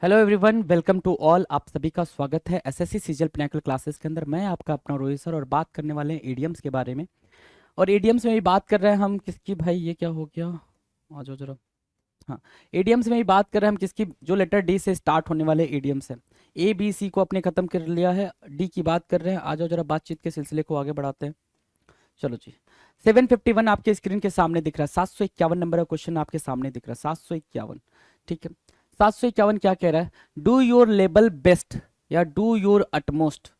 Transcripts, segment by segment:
Hello everyone, welcome to all. आप सभी का स्वागत है एसएससी सीजीएल पिनाकल क्लासेस के अंदर। मैं आपका अपना रोहित सर और बात करने वाले हैं एडीएम्स के बारे में। और एडीएम्स में भी बात कर रहे हैं हम किसकी, भाई ये क्या हो गया, आ जाओ जरा। हाँ, एडीएम्स में भी बात कर रहे हैं हम किसकी, जो लेटर डी से स्टार्ट होने वाले एडीएम्स हैं। ए बी सी को अपने खत्म कर लिया है, डी की बात कर रहे हैं। आ जाओ जरा, बातचीत के सिलसिले को आगे बढ़ाते हैं। चलो जी, 751 आपके स्क्रीन के सामने दिख रहा है। 751 नंबर का क्वेश्चन आपके सामने दिख रहा है, 751। ठीक है, 751 क्या कह रहा है? डू योर लेवल बेस्ट या do your utmost.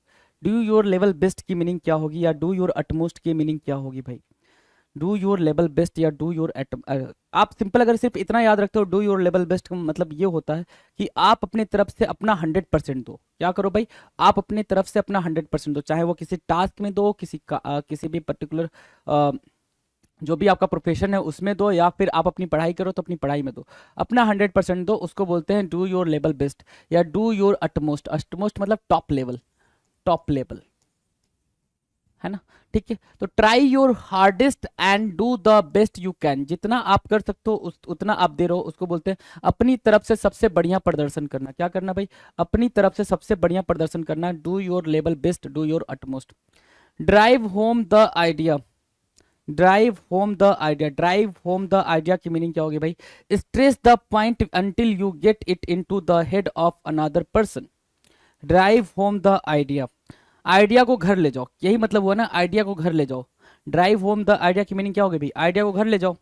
Do your level best की मीनिंग क्या होगी या डू योर अटमोस्ट की मीनिंग क्या होगी भाई? डू योर लेवल बेस्ट या डू योर आप सिंपल अगर सिर्फ इतना याद रखते हो, डू योर लेवल बेस्ट का मतलब ये होता है कि आप अपनी तरफ से अपना 100% दो। क्या करो भाई? आप अपनी तरफ से अपना 100% दो, चाहे वो किसी टास्क में दो, किसी भी पर्टिकुलर जो भी आपका प्रोफेशन है उसमें दो, या फिर आप अपनी पढ़ाई करो तो अपनी पढ़ाई में दो। अपना 100% दो, उसको बोलते हैं डू योर लेवल बेस्ट या डू योर अटमोस्ट। अटमोस्ट मतलब टॉप लेवल, टॉप लेवल, है ना? ठीक है, तो try your hardest and do the best you can. जितना आप कर सकते हो उतना आप दे रहो, उसको बोलते हैं अपनी तरफ से सबसे बढ़िया प्रदर्शन करना। क्या करना भाई? अपनी तरफ से सबसे बढ़िया प्रदर्शन करना। Do your level best, do your utmost. Drive home the idea. Drive home the idea, drive home the idea की मीनिंग क्या होगी भाई? Stress the point until you get it into the head of another person. Drive home the idea, idea को घर ले जाओ, यही मतलब हुआ ना, आइडिया को घर ले जाओ। ड्राइव होम द आइडिया की मीनिंग क्या होगी भाई? आइडिया को घर ले जाओ।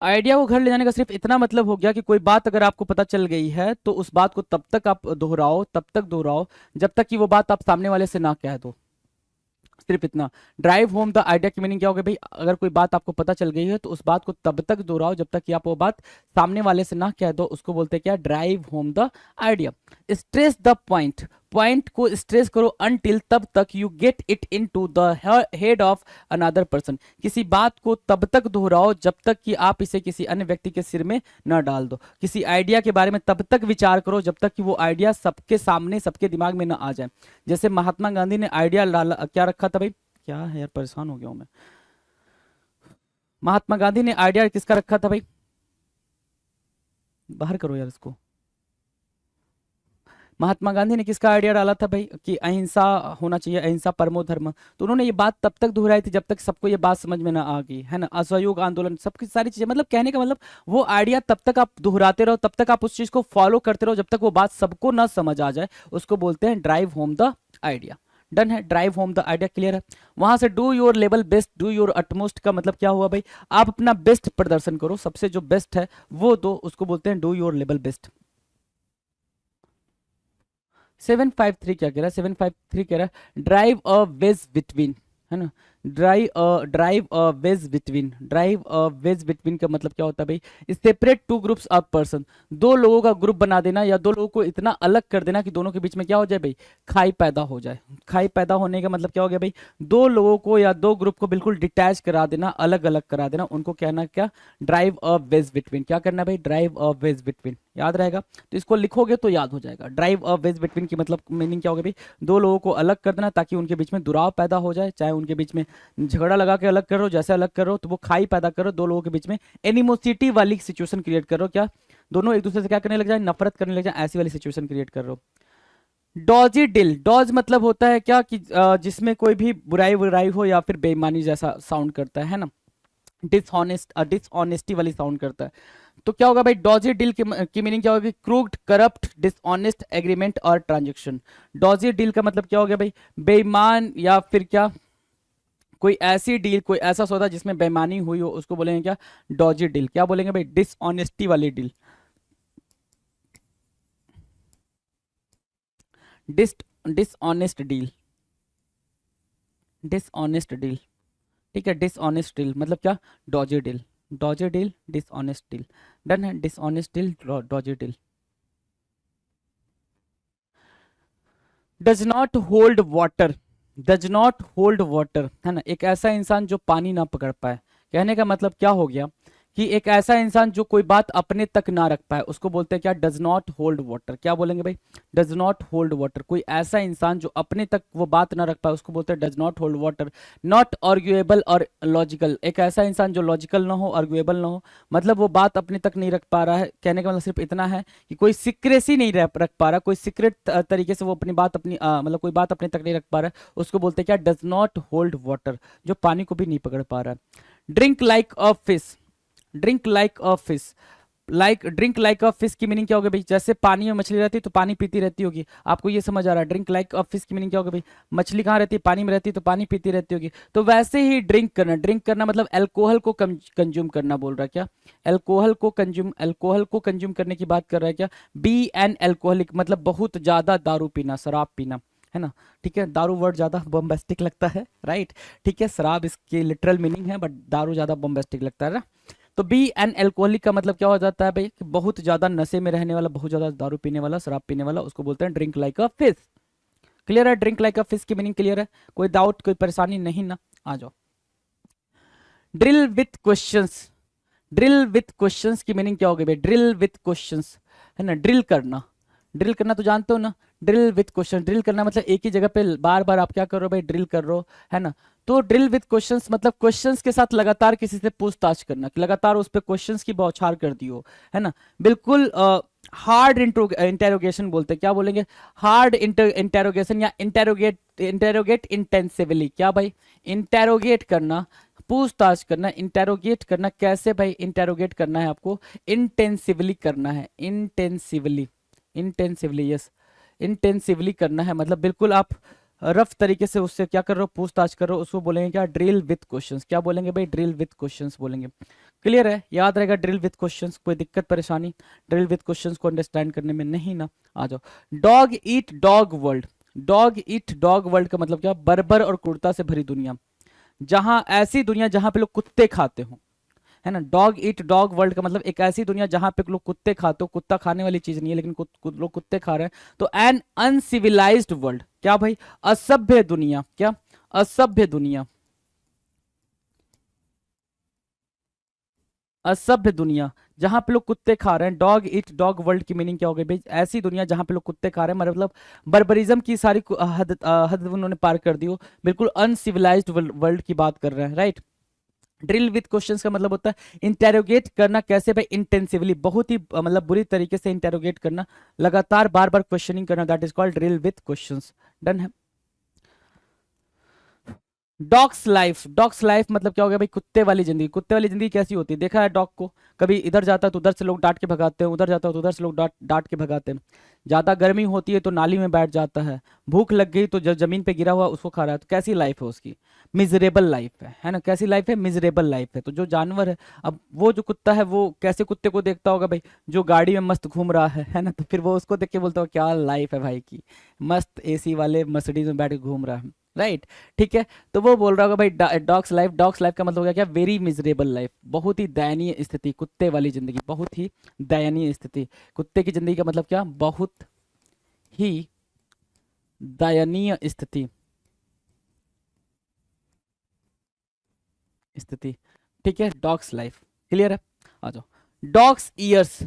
आइडिया को घर ले जाने का सिर्फ इतना मतलब हो गया कि कोई बात अगर आपको पता चल गई है तो उस बात को तब तक आप दोहराओ, तब तक दोहराओ जब तक कि वो बात आप सामने वाले से ना कह दो। सिर्फ इतना। ड्राइव होम द आइडिया की मीनिंग क्या होगी भाई? अगर कोई बात आपको पता चल गई है तो उस बात को तब तक दोहराओ जब तक कि आप वो बात सामने वाले से ना कह दो, उसको बोलते हैं क्या? Drive home the idea. Stress the point, point को स्ट्रेस करो अनटिल, तब तक you get it into the head of another person. किसी बात को तब तक दोहराओ जब तक कि आप इसे किसी अन्य व्यक्ति के सिर में न डाल दो। किसी आइडिया के बारे में तब तक विचार करो जब तक कि वो आइडिया सबके सामने, सबके दिमाग में न आ जाए। जैसे महात्मा गांधी ने आइडिया डाला, क्या रखा था भाई? क्या है यार, परेशान हो गया हूं मैं। महात्मा गांधी ने आइडिया किसका रखा था भाई? बाहर करो यार इसको। महात्मा गांधी ने किसका आइडिया डाला था भाई कि अहिंसा होना चाहिए, अहिंसा परमो धर्म। तो उन्होंने ये बात तब तक दोहराई थी जब तक सबको ये बात समझ में ना आ गई, है ना? असहयोग आंदोलन, सबकी सारी चीजें, मतलब कहने का मतलब वो आइडिया तब तक आप दोहराते रहो, तब तक आप उस चीज को फॉलो करते रहो जब तक वो बात सबको ना समझ आ जाए। उसको बोलते हैं drive home the idea. Done है, drive home the idea clear है। वहां से do your level best, do your utmost का मतलब क्या हुआ भाई? आप अपना बेस्ट प्रदर्शन करो, सबसे जो बेस्ट है वो दो, उसको बोलते हैं डू योर लेवल बेस्ट। 753 क्या कह रहा है? 753 कह रहा है ड्राइव अ वेज बिटवीन, है ना? Drive a wedge between. Drive a wedge between का मतलब क्या होता है भाई? Separate two groups of person. दो लोगों का ग्रुप बना देना या दो लोगों को इतना अलग कर देना कि दोनों के बीच में क्या हो जाए भाई? खाई पैदा हो जाए। खाई पैदा होने का मतलब क्या हो गया भाई? दो लोगों को या दो ग्रुप को बिल्कुल डिटैच करा देना, अलग अलग करा देना, उनको कहना क्या? Drive a wedge between. क्या करना भाई? Drive a wedge between. याद रहेगा तो इसको लिखोगे तो याद हो जाएगा। ड्राइव अ वेज बिटवीन की मतलब मीनिंग क्या होगी भाई? दो लोगों को अलग कर देना ताकि उनके बीच में दुराव पैदा हो जाए, चाहे उनके बीच में झगड़ा लगा के अलग करो, जैसे अलग करो तो वो खाई पैदा करो, दो लोगों के बीच में एनिमोसिटी वाली सिचुएशन क्रिएट करो। क्या? दोनों एक दूसरे से क्या करने लग जाए? नफरत करने लग जाए, ऐसी वाली सिचुएशन क्रिएट कर रहे हो। डॉजी डिल, डॉज मतलब होता है क्या कि जिसमें कोई भी बुराई बुराई हो या फिर बेईमानी जैसा साउंड करता है ना? डिसऑनेस्ट, डिसऑनेस्टी वाली साउंड करता है। तो क्या होगा भाई? डॉजी डील की मीनिंग क्या होगी? क्रूड, करप्ट, डिसऑनेस्ट एग्रीमेंट और ट्रांजेक्शन। डॉजी डील का मतलब क्या हो गया भाई? बेईमान या फिर क्या, कोई ऐसी डील, कोई ऐसा सौदा जिसमें बेईमानी हुई हो, उसको बोलेंगे क्या? Dodgy deal. क्या बोलेंगे भाई? डिसऑनेस्टी वाली deal. Dis dishonest deal, dishonest deal. ठीक है, डिसऑनेस्ट डील मतलब क्या? Dodgy deal. Dodgy deal, dishonest deal. Done है, dishonest deal, dodgy deal. Does not hold water, does not hold water, है ना? एक ऐसा इंसान जो पानी ना पकड़ पाए। कहने का मतलब क्या हो गया कि एक ऐसा इंसान जो कोई बात अपने तक ना रख पाए उसको बोलते हैं क्या, डज नॉट होल्ड वाटर। क्या बोलेंगे भाई, डज नॉट होल्ड वाटर। कोई ऐसा इंसान जो अपने तक वो बात ना रख पाए उसको बोलते हैं does not hold water. Not arguable और लॉजिकल, एक ऐसा इंसान जो लॉजिकल ना हो, आर्ग्यूएबल ना हो, मतलब वो बात अपने तक नहीं रख पा रहा है। कहने का मतलब सिर्फ इतना है कि कोई सीक्रेसी नहीं रख पा रहा, कोई सीक्रेट तरीके से वो अपनी बात अपनी मतलब कोई बात अपने तक नहीं रख पा रहा है, उसको बोलते हैं क्या, डज नॉट होल्ड वाटर, जो पानी को भी नहीं पकड़ पा रहा है। Drink like a fish, drink like a fish, like drink like a fish की मीनिंग क्या होगी भाई, जैसे पानी में मछली रहती है तो पानी पीती रहती होगी। आपको ये समझ आ रहा है, ड्रिंक लाइक अ फिश की मीनिंग क्या होगी भाई, मछली कहाँ रहती है, पानी में रहती है तो पानी पीती रहती होगी। तो वैसे ही ड्रिंक करना, ड्रिंक करना मतलब अल्कोहल को कंज्यूम करना बोल रहा है क्या, अल्कोहल को कंज्यूम करने की बात कर रहा है क्या। बी एन अल्कोहलिक मतलब बहुत ज्यादा दारू पीना, शराब पीना, है ना। ठीक है, दारू वर्ड ज्यादा बॉम्बास्टिक लगता है, राइट। ठीक है, शराब इसकी लिटरल मीनिंग है, बट दारू ज्यादा बॉम्बास्टिक लगता है ना। तो बी एन एल्कोहलिक का मतलब क्या हो जाता है भाई, कि बहुत ज्यादा नशे में रहने वाला, बहुत ज्यादा दारू पीने वाला, शराब पीने वाला, उसको बोलते हैं drink like a fish. Clear है, ड्रिंक लाइक अ फिश की मीनिंग क्लियर है, कोई डाउट कोई परेशानी नहीं ना, आ जाओ। Drill with questions, drill with questions की मीनिंग क्या होगी भाई, ड्रिल विथ क्वेश्चंस, है ना, ड्रिल करना, ड्रिल करना तो जानते हो ना, ड्रिल विथ क्वेश्चन, ड्रिल करना मतलब एक ही जगह पे बार बार आप क्या कर रहे हो भाई, ड्रिल कर रहे हो, है ना। तो ड्रिल विथ क्वेश्चंस मतलब क्वेश्चंस के साथ लगातार किसी से पूछताछ करना, कि लगातार उस पर क्वेश्चंस की बौछार कर दी हो, है ना। बिल्कुल हार्ड इंटेरोगेशन बोलते हैं, क्या बोलेंगे, हार्ड इंटेरोगेशन या इंटेरोगेट इंटेंसिवली, क्या भाई, इंटेरोगेट करना, पूछताछ करना, इंटेरोगेट करना, कैसे भाई इंटेरोगेट करना है आपको, इंटेंसिवली करना है, इंटेंसिवली, इंटेंसिवली, यस, इंटेंसिवली करना है, मतलब बिल्कुल आप रफ तरीके से उससे क्या कर रहे हो, पूछताछ कर रहे हो, उसको बोलेंगे क्या, ड्रिल विथ क्वेश्चंस। क्या बोलेंगे भाई, ड्रिल विथ क्वेश्चंस बोलेंगे। क्लियर है, याद रहेगा ड्रिल विथ क्वेश्चंस, कोई दिक्कत परेशानी ड्रिल विथ क्वेश्चंस को अंडरस्टैंड करने में नहीं ना, आ जाओ। Dog eat dog world, dog eat dog world का मतलब क्या, बर्बर और क्रूरता से भरी दुनिया, जहां ऐसी दुनिया जहां पे लोग कुत्ते खाते हो, है ना। डॉग ईट डॉग वर्ल्ड का मतलब एक ऐसी दुनिया जहां पे लोग कुत्ते खाते हो, कुत्ता खाने वाली चीज नहीं है लेकिन लोग कुत्ते खा रहे हैं, तो एन अनसिविलाइज्ड वर्ल्ड, क्या भाई, असभ्य दुनिया, क्या, असभ्य दुनिया, असभ्य दुनिया जहां पे लोग कुत्ते खा रहे हैं। डॉग ईट डॉग वर्ल्ड की मीनिंग क्या हो गई भाई, ऐसी दुनिया जहां पे लोग कुत्ते खा रहे हैं, मतलब बर्बरिज्म की सारी हद उन्होंने पार कर दी हो, बिल्कुल अनसिविलाइज्ड वर्ल्ड की बात कर रहे हैं, राइट। ड्रिल विथ क्वेश्चंस का मतलब होता है इंटेरोगेट करना, कैसे भाई, इंटेंसिवली, बहुत ही मतलब बुरी तरीके से इंटेरोगेट करना, लगातार बार बार क्वेश्चनिंग करना, that is called drill with questions. Done है। डॉग्स लाइफ, डॉग्स लाइफ मतलब क्या हो गया भाई, कुत्ते वाली जिंदगी। कुत्ते वाली जिंदगी कैसी होती है, देखा है डॉग को, कभी इधर जाता है तो उधर से लोग डांट के भगाते हैं, उधर जाता है तो उधर से लोग डांट डांट के भगाते हैं। ज्यादा गर्मी होती है तो नाली में बैठ जाता है, भूख लग गई तो जब जमीन पे गिरा हुआ उसको खा रहा है, तो कैसी लाइफ है उसकी, मिजरेबल लाइफ है ना, कैसी लाइफ है, मिजरेबल लाइफ है। तो जो जानवर है, अब वो जो कुत्ता है वो कैसे कुत्ते को देखता होगा भाई, जो गाड़ी में मस्त घूम रहा है ना, तो फिर वो उसको देख के बोलता होगा क्या लाइफ है भाई की, मस्त एसी वाले मर्सिडीज में बैठ के घूम रहा है, राइट। ठीक है, तो वो बोल रहा होगा भाई डॉग्स लाइफ, डॉग्स लाइफ का मतलब हो गया क्या, वेरी मिजरेबल लाइफ, बहुत ही दयनीय स्थिति, कुत्ते वाली जिंदगी, बहुत ही दयनीय स्थिति। कुत्ते की जिंदगी का मतलब क्या, बहुत ही दयनीय स्थिति, स्थिति। ठीक है, डॉग्स लाइफ, क्लियर है, आ जाओ। डॉग्स ईयर्स,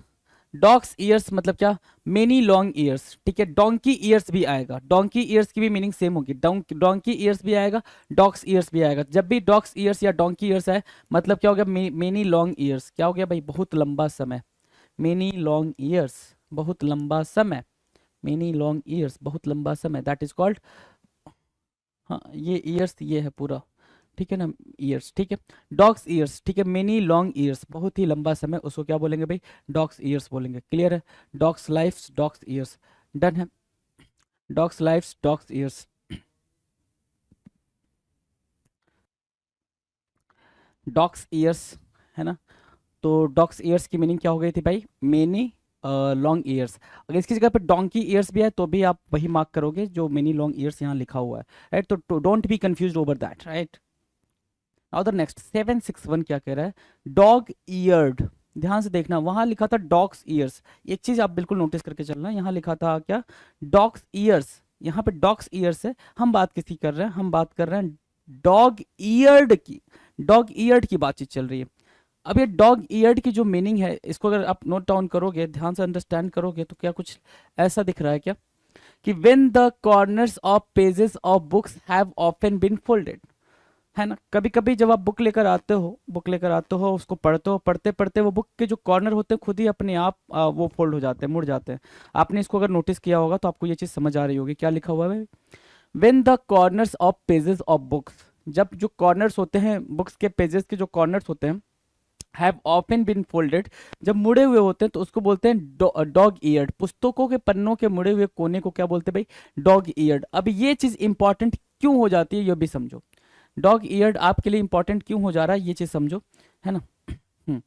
डॉग्स ईयर्स मतलब क्या, मेनी लॉन्ग ईयर्स। ठीक है, डोंकी ईयर्स भी आएगा, डोंकी ईयर्स की भी मीनिंग सेम होगी, डोंकी ईयर्स भी आएगा, डॉग्स ईयर्स भी आएगा। जब भी डॉग्स ईयर्स या डोंकी ईयर्स आए मतलब क्या हो गया, मेनी लॉन्ग ईयर्स, क्या हो गया भाई, बहुत लंबा समय, मेनी लॉन्ग ईयर्स, बहुत लंबा समय, मेनी लॉन्ग ईयर्स, बहुत लंबा समय, दैट इज कॉल्ड, हाँ ये ईयर्स ये है पूरा, ठीक है ना, ईयर्स। ठीक है, डॉग्स ईयर्स, ठीक है, मेनी लॉन्ग ईयर्स, बहुत ही लंबा समय, उसको क्या बोलेंगे भाई, डॉग्स ईयर्स बोलेंगे। क्लियर है, dog's lifes dog's years, done है। Dog's lifes dog's years, dog's years, है ना। तो डॉग्स ईयर्स की मीनिंग क्या हो गई थी भाई, मेनी लॉन्ग ईयर्स। अगर इसकी जगह पे डोंकी ईयर्स भी है तो भी आप वही मार्क करोगे जो मेनी लॉन्ग ईयर्स यहाँ लिखा हुआ है, राइट। तो don't be confuse over that, right. Now the next 761 क्या कह रहा है, डॉग ईयर्ड। ध्यान से देखना, वहां लिखा था डॉग्स ईयर्स, एक चीज आप बिल्कुल नोटिस करके चलना, यहाँ लिखा था क्या, डॉग्स ईयर्स, यहाँ पे डॉग्स ईयर्स है। हम बात किसकी कर रहे हैं, हम बात कर रहे हैं डॉग ईयर्ड की, डॉग ईयर्ड की बातचीत चल रही है। अब ये डॉग ईयर्ड की जो मीनिंग है, इसको अगर आप नोट डाउन करोगे, ध्यान से अंडरस्टैंड करोगे, तो क्या कुछ ऐसा दिख रहा है क्या कि when the corners of pages of books have often been folded, है ना। कभी कभी जब आप बुक लेकर आते हो उसको पढ़ते हो, पढ़ते पढ़ते वो बुक के जो कॉर्नर होते हैं खुद ही अपने आप वो फोल्ड हो जाते हैं, मुड़ जाते हैं। आपने इसको अगर नोटिस किया होगा तो आपको ये चीज़ समझ आ रही होगी। क्या लिखा हुआ है? When the corners of pages of books, जब जो कॉर्नर्स होते हैं बुक्स के पेजेस के जो कॉर्नर्स होते हैं, हैव ऑफन बीन फोल्डेड, जब मुड़े हुए होते हैं तो उसको बोलते हैं डॉग ईयर्ड। पुस्तकों के पन्नों के मुड़े हुए कोने को क्या बोलते हैं भाई? Dog eared. अब ये चीज़ इंपॉर्टेंट क्यों हो जाती है ये भी समझो। डॉग ईयर्ड आपके लिए इंपॉर्टेंट क्यों हो जा रहा है ये चीज़ समझो, है ना।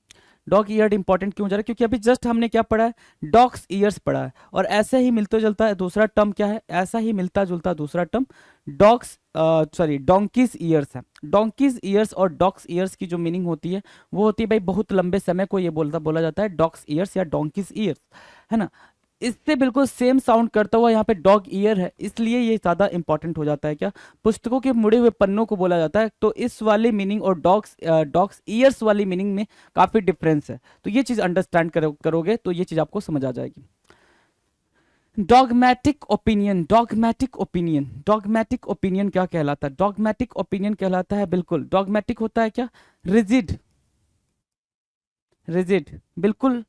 डॉग ईयर्ड इंपॉर्टेंट क्यों हो जा रहा है? क्योंकि अभी जस्ट हमने क्या पढ़ा है? डॉग्स ईयर्स पढ़ा है, और ऐसे ही मिलता जुलता है दूसरा टर्म क्या है? ऐसा ही मिलता जुलता दूसरा टर्म डॉग्स डोंकीज ईयर्स है। डोंकीज ईयर्स और डॉग्स ईयर्स की जो मीनिंग होती है वो होती है भाई बहुत लंबे समय को ये बोला जाता है डॉग्स ईयर्स या डोंकीज ईयर्स, है ना। इससे बिल्कुल सेम साउंड करता हुआ यहाँ पे डॉग ईयर है, इसलिए ये ज़्यादा इंपॉर्टेंट हो जाता है। क्या? पुस्तकों के मुड़े हुए पन्नों को बोला जाता है, तो इस वाली मीनिंग और डॉग्स ईयर्स वाली मीनिंग में काफ़ी डिफरेंस है। तो ये चीज़ अंडरस्टैंड करोगे तो ये चीज़ आपको समझ आ जाएगी। Dogmatic opinion, dogmatic opinion, dogmatic opinion क्या कहलाता है? डॉगमेटिक ओपिनियन कहलाता है, बिल्कुल डॉगमेटिक होता है क्या? रिजिड, रिजिड, बिल्कुल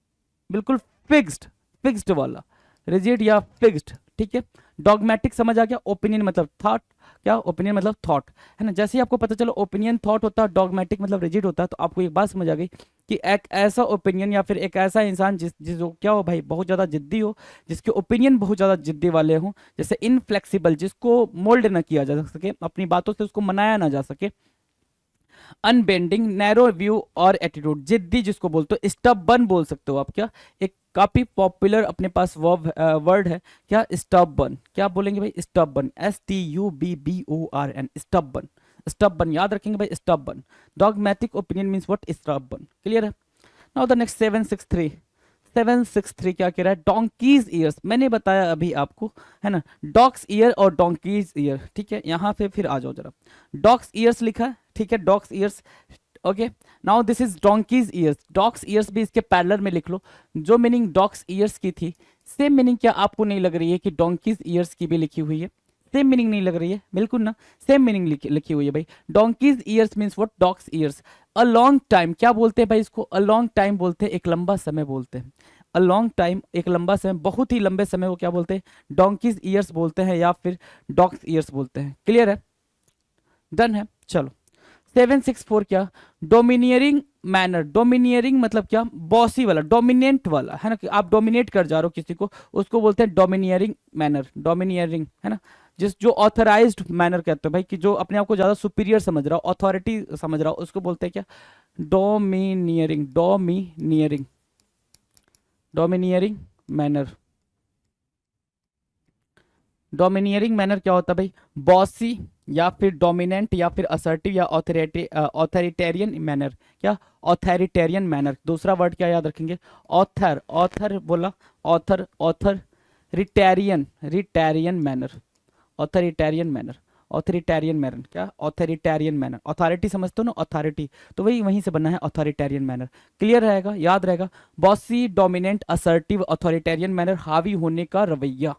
बिल्कुल फिक्स्ड, फिक्स्ड वाला, रिजिड या फिक्स्ड, ठीक है। डॉगमेटिक समझ आ गया। ओपिनियन मतलब थॉट, क्या? ओपिनियन मतलब थॉट, है ना। जैसे ही आपको पता चलो ओपिनियन थॉट होता है, डॉगमेटिक मतलब रिजिड होता है, तो आपको एक बात समझ आ गई कि एक ऐसा ओपिनियन या फिर एक ऐसा इंसान जिस क्या हो भाई, बहुत ज़्यादा जिद्दी हो, जिसके ओपिनियन बहुत ज़्यादा जिद्दी वाले हों, जैसे इनफ्लेक्सिबल, जिसको मोल्ड ना किया जा सके, अपनी बातों से उसको मनाया ना जा सके। अनबेंडिंग, नैरो व्यू और एटीट्यूड, जिद्दी जिसको बोलते हो, स्टबबर्न बोल सकते हो आप। क्या? एक काफी पॉपुलर अपने पास वर्ड है क्या? स्टबबर्न। क्या बोलेंगे भाई? स्टबबर्न, STUBBORN, स्टबबर्न, स्टबबर्न याद रखेंगे भाई, stubborn. Dogmatic opinion means what? Stubborn. Clear है? नाउ द नेक्स्ट 763, 763 क्या कह रहा है? डोंकीज ईयर्स, मैंने बताया अभी आपको, है ना। डॉग्स ईयर और डोंकीज ईयर, ठीक है। यहाँ पे फिर आ जाओ जरा, डॉग्स ईयर्स लिखा है, ठीक है, dogs years, okay. Now this is donkey's years, dog's years भी इसके पैरेलल में लिख लो। जो मीनिंग डॉग्स ईयर्स की थी, सेम मीनिंग क्या आपको नहीं लग रही है कि डोंकीज ईयर्स की भी लिखी हुई है? सेम मीनिंग नहीं लग रही है? बिल्कुल ना, सेम मीनिंग लिखी हुई है भाई। Donkey's years means what? Dogs years. A long time, क्या बोलते हैं भाई इसको? अ लॉन्ग टाइम बोलते हैं, एक लंबा समय बोलते हैं। अ लॉन्ग टाइम, एक लंबा समय, बहुत ही लंबे समय को क्या बोलते हैं? डोंकीज ईयर्स बोलते हैं या फिर डॉग्स ईयर्स बोलते हैं। क्लियर है? डन है, चलो। 764 क्या? डोमिनियरिंग मैनर, डोमिनियरिंग मतलब क्या? बॉसी वाला, डोमिनेंट वाला, है ना, कि आप डोमिनेट कर जा रहे हो किसी को, उसको बोलते हैं डोमिनियरिंग मैनर, डोमिनियरिंग, है ना। जो ऑथराइज्ड मैनर कहते हैं भाई, कि जो अपने आप को ज्यादा सुपीरियर समझ रहा हो, अथॉरिटी समझ रहा हो, उसको बोलते हैं क्या? Domineering, domineering, domineering manner. Domineering manner क्या होता है भाई? बॉसी या फिर डोमिनेंट या फिर असर्टिव या ऑथोरिटेरियन मैनर। क्या? Authoritarian manner. दूसरा वर्ड क्या याद रखेंगे? ऑथर, ऑथर बोला, author, author, ritarian, ritarian manner, authoritarian manner, authoritarian manner. क्या? ऑथोरिटेरियन मैनर, अथॉरिटी समझते हो ना, अथॉरिटी, तो वही वहीं से बना है ऑथोरिटेरियन मैनर। क्लियर रहेगा, याद रहेगा। Bossy, dominant, assertive, authoritarian manner, हावी होने का रवैया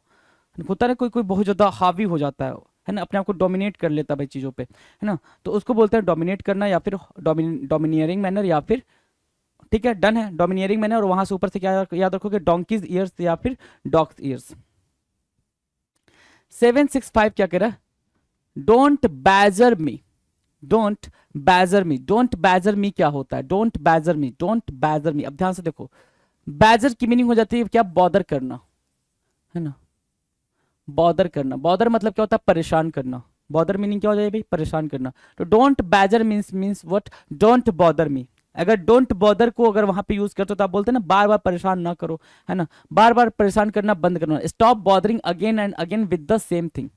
होता है ना। कोई कोई बहुत ज्यादा हावी हो जाता है ना, अपने आप को डोमिनेट कर लेता है भाई चीजों पे, है ना, तो उसको बोलते हैं डोमिनेट करना या फिर डोमिनियरिंग मैनर या फिर, ठीक है, डन है, डोमिनियरिंग मैनर। और वहां से ऊपर से क्या याद रखोगे? डोंकीज ईयर्स या फिर डॉग्स ईयर्स। 765 क्या कह रहा है? Don't badger me, don't badger me, don't badger me क्या होता है? Don't badger me, don't badger me, अब ध्यान से देखो, बैजर की मीनिंग हो जाती है क्या? बॉदर करना, है ना। बॉदर करना, बॉदर मतलब क्या होता है? परेशान करना। बॉदर मीनिंग क्या हो जाएगी भाई? परेशान करना। तो don't badger means what? Don't bother मी। अगर डोंट बॉदर को अगर वहां पे यूज करते हो तो आप बोलते हैं ना बार बार परेशान ना करो, है ना, बार बार परेशान करना बंद करना, stop bothering again and again with the same thing,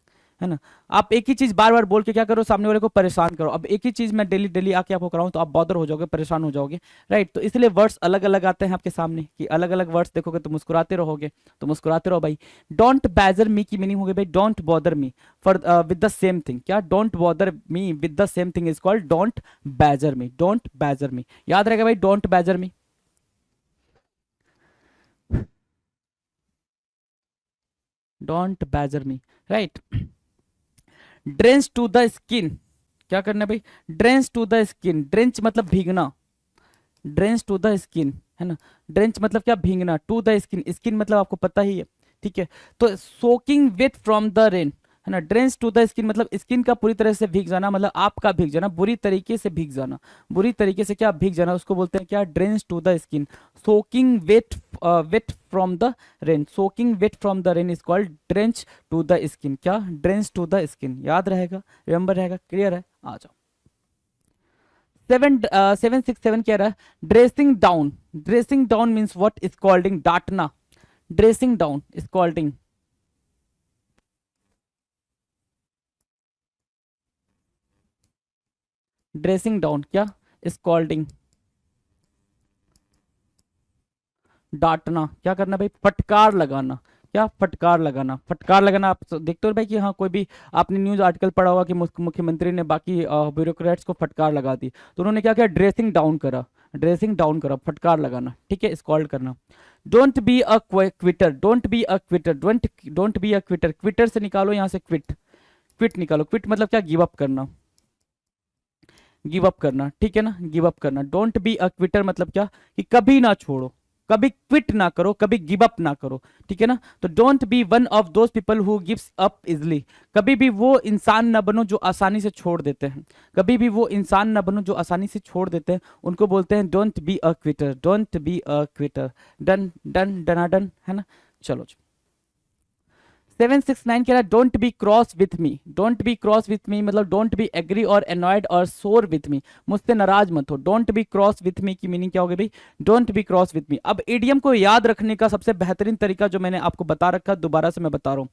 है ना। आप एक ही चीज बार बार बोल के क्या करो, सामने वाले को परेशान करो। अब एक ही चीज मैं डेली डेली आके आपको कराऊं तो आप बॉदर हो जाओगे, परेशान हो जाओगे, राइट। तो इसलिए वर्ड्स अलग अलग आते हैं आपके सामने, कि अलग अलग वर्ड्स देखोगे तो मुस्कुराते रहोगे, तो मुस्कुराते रहो भाई। डोंट बैजर मी की मीनिंग हो गई भाई don't bother me for with the same thing. क्या don't bother me with the same thing is called don't badger me, don't badger me, याद रहेगा भाई, don't badger me. Don't badger me, right. Drench to the skin, क्या करना है भाई, drench to the skin, drench मतलब भीगना, drench to the skin, है ना। ड्रेंच मतलब क्या, भीगना, टू द स्किन, स्किन मतलब आपको पता ही है, ठीक है। तो soaking wet from the rain, है ना। ड्रेंच टू द स्किन मतलब स्किन का पूरी तरह से भीग जाना, मतलब आपका भीग जाना, बुरी तरीके से भीग जाना, बुरी तरीके से क्या भीग जाना, उसको बोलते हैं क्या, drench to the skin. Soaking wet wet from the rain, soaking wet from the rain is called drench to the skin, क्या, ड्रेंच टू द स्किन, याद रहेगा, रिमेंबर रहेगा, क्लियर है, आ जाओ। 767 कह रहा है dressing down, dressing down means what, scolding, डांटना, dressing down scolding, dressing down क्या, स्कॉल्डिंग, डांटना, क्या करना भाई, फटकार लगाना, क्या, फटकार लगाना, फटकार लगाना। आप देखते हो भाई कि हाँ कोई भी आपने न्यूज आर्टिकल पढ़ा होगा कि मुख्यमंत्री ने बाकी ब्यूरोक्रेट्स को फटकार लगा दी, तो उन्होंने क्या किया, ड्रेसिंग डाउन करा, ड्रेसिंग डाउन करा, फटकार लगाना, ठीक है, स्कॉल्ड करना। Don't be a quitter, don't be a quitter, don't don't be a Quetta, Quetta से निकालो यहाँ से क्विट, क्विट निकालो, क्विट मतलब क्या, गिव अप करना, गिव अप करना, ठीक है ना, गिव अप करना। डोंट बी अ क्विटर मतलब क्या, कि कभी ना छोड़ो, कभी क्विट ना करो, कभी गिव अप ना करो, ठीक है ना। तो don't be one of those people who gives up easily, कभी भी वो इंसान ना बनो जो आसानी से छोड़ देते हैं, कभी भी वो इंसान ना बनो जो आसानी से छोड़ देते हैं, उनको बोलते हैं don't be a quitter, don't be a quitter. Done done डना डन, है ना, चलो जी। 769 कह रहा है don't be cross with me, don't be cross with me मतलब डोंट बी एग्री और एनॉयड और सोर विथ मी, मुझसे नाराज मत हो। Don't be cross with me की मीनिंग क्या होगी भाई, don't be cross with me. अब ईडियम को याद रखने का सबसे बेहतरीन तरीका जो मैंने आपको बता रखा, दोबारा से मैं बता रहा हूँ,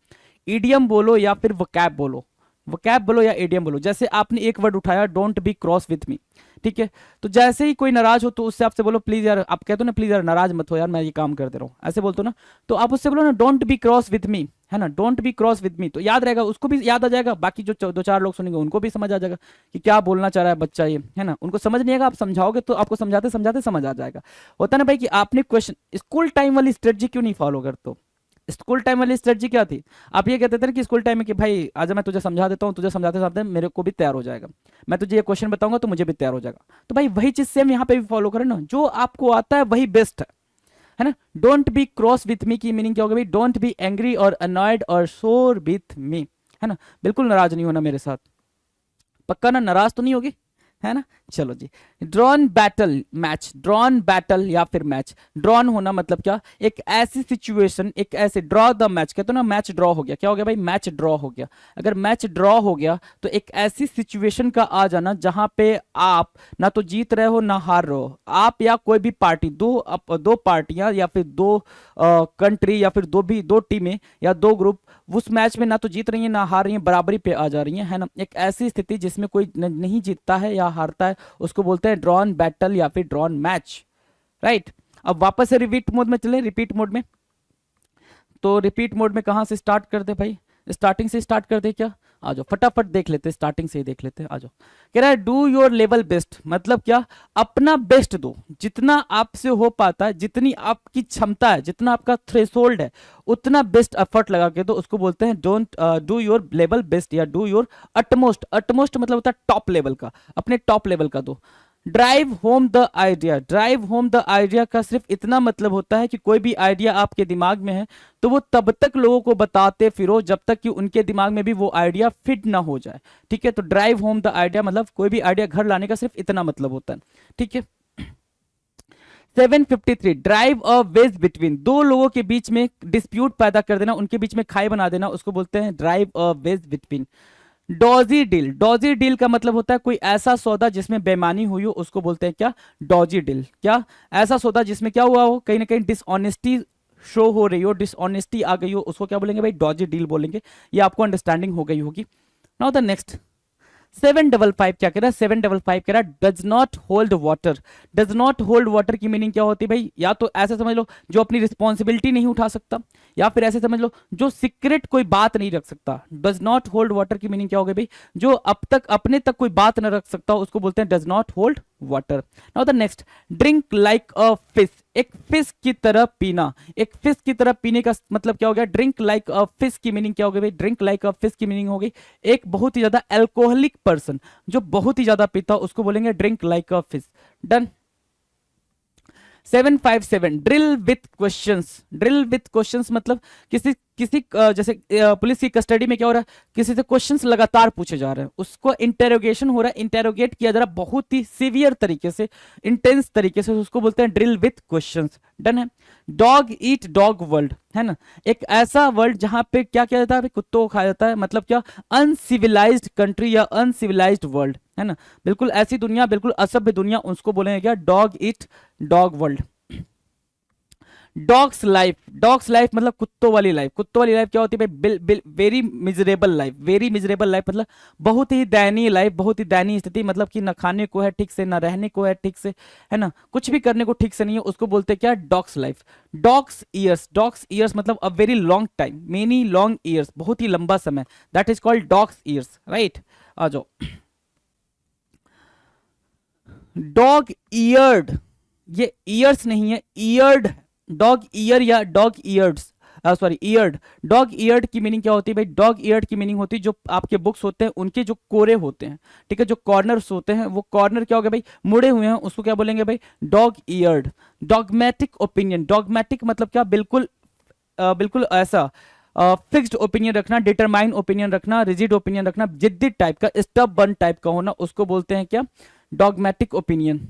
ईडियम बोलो या फिर वोकैब बोलो, वोकैब बोलो या ईडियम बोलो। जैसे आपने एक वर्ड उठाया डोंट बी क्रॉस विथ मी, ठीक है, तो जैसे ही कोई नाराज हो तो उससे आपसे बोलो प्लीज यार, आप कहते हो ना प्लीज यार नाराज मत हो यार, मैं ये काम कर दे रहा हूँ, ऐसे बोलते हो ना, तो आप उससे बोलो ना डोंट बी क्रॉस विथ मी, है ना, डोंट बी क्रॉस विथ मी, तो याद रहेगा, उसको भी याद आ जाएगा, बाकी जो दो चार लोग सुनेंगे उनको भी समझ आ जाएगा कि क्या बोलना चाह रहा है बच्चा ये, है ना। उनको समझ नहीं आएगा, आप समझाओगे तो आपको समझाते समझाते समझ आ जाएगा। होता ना भाई कि आपने क्वेश्चन, स्कूल टाइम वाली स्ट्रेटजी क्यों नहीं फॉलो करते हो, स्कूल टाइम वाली स्ट्रेटजी क्या थी, आप ये कहते थे ना कि स्कूल टाइम में कि भाई आजा मैं तुझे समझा देता हूँ, तुझे समझाते समझाते मेरे को भी तैयार हो जाएगा, मैं तुझे ये क्वेश्चन बताऊंगा तो मुझे भी तैयार हो जाएगा। तो भाई वही चीज सेम यहाँ पे भी फॉलो करें ना, जो आपको आता है वही बेस्ट है ना। Don't be cross with me की मीनिंग क्या होगा भाई, डोंट बी एंग्री और अनॉयड और शोर विथ मी, है ना, बिल्कुल नाराज नहीं होना मेरे साथ, पक्का ना, नाराज तो नहीं होगी, है ना। चलो जी, drawn battle match, drawn battle या फिर मैच, ड्रॉन होना मतलब क्या, एक ऐसी सिचुएशन, एक ऐसे, ड्रॉ द मैच कहते हो ना, मैच ड्रॉ हो गया, क्या हो गया भाई, मैच ड्रॉ हो गया। अगर मैच ड्रॉ हो गया तो एक ऐसी सिचुएशन का आ जाना जहां पे आप ना तो जीत रहे हो ना हार रहे हो, आप या कोई भी पार्टी, दो पार्टियां या फिर दो कंट्री या फिर दो टीमें या दो ग्रुप उस मैच में ना तो जीत रही है ना हार रही है, बराबरी पे आ जा रही है ना। एक ऐसी स्थिति जिसमें कोई नहीं जीतता है या हारता है उसको बोलते हैं ड्रॉन बैटल या फिर ड्रॉन मैच, राइट। अब वापस से रिपीट मोड में चले, रिपीट मोड में, तो रिपीट मोड में कहां से स्टार्ट करते भाई, स्टार्टिंग से स्टार्ट करते क्या, आ जाओ फटाफट देख लेते, स्टार्टिंग से ही देख लेते, आ जाओ। कह रहा है डू योर लेवल बेस्ट मतलब क्या, अपना बेस्ट दो, जितना आपसे हो पाता है, जितनी आपकी क्षमता है, जितना आपका थ्रेशोल्ड है, उतना बेस्ट एफर्ट लगा के दो, उसको बोलते हैं don't do your level best या डू योर अटमोस्ट, अटमोस्ट मतलब होता है टॉप लेवल का, अपने टॉप लेवल का दो। Drive home the idea, drive home the idea का सिर्फ इतना मतलब होता है कि कोई भी आइडिया आपके दिमाग में है तो वो तब तक लोगों को बताते फिरो जब तक कि उनके दिमाग में भी वो आइडिया फिट ना हो जाए, ठीक है। तो ड्राइव होम द आइडिया मतलब कोई भी आइडिया घर लाने का सिर्फ इतना मतलब होता है, ठीक है। 753 ड्राइव अ वेज बिटवीन, दो लोगों के बीच में डिस्प्यूट पैदा कर देना, उनके बीच में खाई बना देना, उसको बोलते हैं drive a wedge between. Dodgy deal, dodgy deal का मतलब होता है कोई ऐसा सौदा जिसमें बेईमानी हुई हो, उसको बोलते हैं क्या, डॉजी डील। क्या, ऐसा सौदा जिसमें क्या हुआ हो, कहीं ना कहीं डिसऑनेस्टी शो हो रही हो, डिसऑनेस्टी आ गई हो, उसको क्या बोलेंगे भाई? डॉजी डील बोलेंगे। ये आपको अंडरस्टैंडिंग हो गई होगी। नाउ द नेक्स्ट 755 क्या कह रहा है? 755 कह रहा है does not hold water. Does not hold water की मीनिंग क्या होती है भाई? या तो ऐसे समझ लो जो अपनी रिस्पॉन्सिबिलिटी नहीं उठा सकता, या फिर ऐसे समझ लो जो सीक्रेट कोई बात नहीं रख सकता। डज नॉट होल्ड वाटर की मीनिंग क्या हो गई भाई? जो अब तक अपने तक कोई बात न रख सकता उसको बोलते हैं does not hold water. Now the next drink like a fish. एक फिश की तरह पीना। एक फिश की तरह पीने का मतलब क्या हो गया? ड्रिंक लाइक अ फिश की मीनिंग क्या हो गई भाई? ड्रिंक लाइक अ फिश की मीनिंग हो गई एक बहुत ही ज्यादा अल्कोहलिक पर्सन, जो बहुत ही ज्यादा पीता उसको बोलेंगे drink like a fish. Done. 757 drill with questions. Drill with questions मतलब किसी किसी जैसे पुलिस की कस्टडी में क्या हो रहा है? किसी से क्वेश्चंस लगातार पूछे जा रहे हैं, उसको इंटेरोगेशन हो रहा है, इंटेरोगेट किया जा रहा है बहुत ही सीवियर तरीके से, इंटेंस तरीके से, उसको बोलते हैं ड्रिल विथ क्वेश्चंस। डन है। डॉग ईट डॉग वर्ल्ड है ना, एक ऐसा वर्ल्ड जहां पे क्या किया जाता है? कुत्तों को खाया जाता है, मतलब क्या? अनसिविलाइज्ड कंट्री या अनसिविलाइज्ड वर्ल्ड है ना, बिल्कुल ऐसी दुनिया, बिल्कुल असभ्य दुनिया, उसको बोलेंगे क्या? Dog eat dog world. Dogs life. Dogs life मतलब कुत्तों वाली लाइफ। कुत्तों वाली लाइफ क्या होती है भाई? Very miserable life. Very miserable life मतलब बहुत ही दयनीय लाइफ, बहुत ही दयनीय स्थिति, मतलब कि ना खाने को है ठीक से, ना रहने को है ठीक से, है ना, कुछ भी करने को ठीक से नहीं है, उसको बोलते हैं क्या? Dog's life. Dog's years. Dog's years मतलब a very long time, many long years, बहुत ही लंबा समय, that is called dog's years. Right, आ जाओ। डॉग ईयर्ड, ये ईयर्स नहीं है, ईयर्ड। डॉग ईयर या dog eareds, sorry eared. Dog eared की मीनिंग क्या होती है भाई? डॉग ईयर्ड की मीनिंग होती है जो आपके बुक्स होते हैं उनके जो कोरे होते हैं, ठीक है, जो कॉर्नर्स होते हैं, वो कॉर्नर क्या हो गया भाई? मुड़े हुए हैं, उसको क्या बोलेंगे भाई? Dog eared. Dogmatic opinion. Dogmatic मतलब क्या? बिल्कुल बिल्कुल ऐसा फिक्स्ड ओपिनियन रखना, डिटरमाइन ओपिनियन रखना, रिजिड ओपिनियन रखना, जिद्दी टाइप का, स्टबर्न टाइप का होना, उसको बोलते हैं क्या? Dogmatic opinion.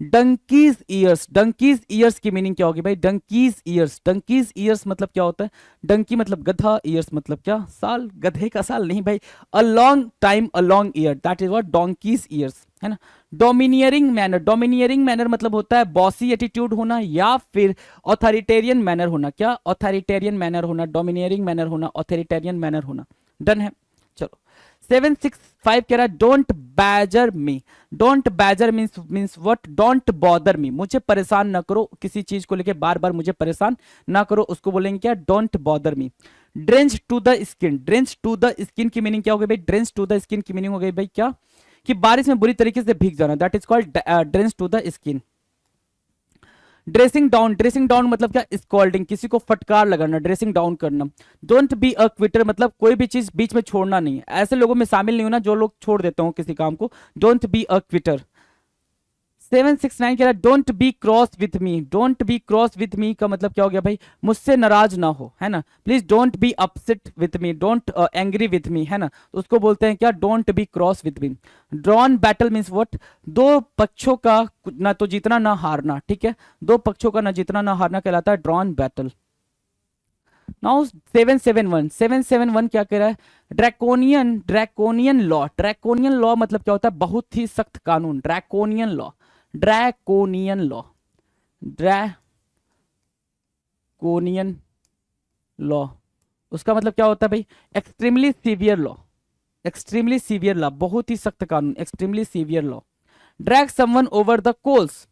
Donkeys years. Donkeys years की मीनिंग क्या होगी भाई? Donkeys years. डंकीज ईयर्स मतलब क्या होता है? डंकी मतलब गधा, ईयर्स मतलब क्या? साल, गधे का साल नहीं भाई, अ long time, a long year, that is what donkey's years, है ना। Domineering manner. डोमिनियरिंग मैनर मतलब होता है बॉसी एटीट्यूड होना या फिर ऑथोरिटेरियन मैनर होना। क्या? ऑथोरिटेरियन मैनर होना, डोमिनियरिंग मैनर होना, ऑथोरिटेरियन मैनर होना। डन है, चलो। 765 कह रहा है don't badger me. Don't badger means what? Don't bother मी, मुझे परेशान ना करो, किसी चीज को लेके बार बार मुझे परेशान ना करो, उसको बोलेंगे क्या? Don't bother me. Drench to the skin. Drench to the skin की मीनिंग क्या हो गई भाई? ड्रेंच टू द स्किन की मीनिंग हो गई भाई क्या? कि बारिश में बुरी तरीके से भीग जाना, that is called drench to the skin. Dressing down. Dressing down मतलब क्या? स्कॉल्डिंग, किसी को फटकार लगाना, ड्रेसिंग डाउन करना। डोंट बी अ क्विटर मतलब कोई भी चीज बीच में छोड़ना नहीं है, ऐसे लोगों में शामिल नहीं होना जो लोग छोड़ देते हो किसी काम को। Don't be a Quetta. 769 कह रहा है don't be cross with me. Don't be cross with मी का मतलब क्या हो गया भाई? मुझसे नाराज ना हो, है ना। Please don't be upset with me, don't angry with me, है ना, तो उसको बोलते हैं क्या? Don't be cross with me. Drawn battle means what? दो पक्षों का ना तो जीतना ना हारना, ठीक है, दो पक्षों का ना जीतना ना हारना कहलाता है ड्रॉन बैटल। नाउ 771। 771 क्या कह रहा है? Draconian. Draconian law. Draconian law मतलब क्या होता है? बहुत ही सख्त कानून, draconian law. Draconian law. Draconian law, उसका मतलब क्या होता है भाई? Extremely severe law. Extremely severe law, बहुत ही सख्त कानून, extremely severe law. Drag someone over the coals.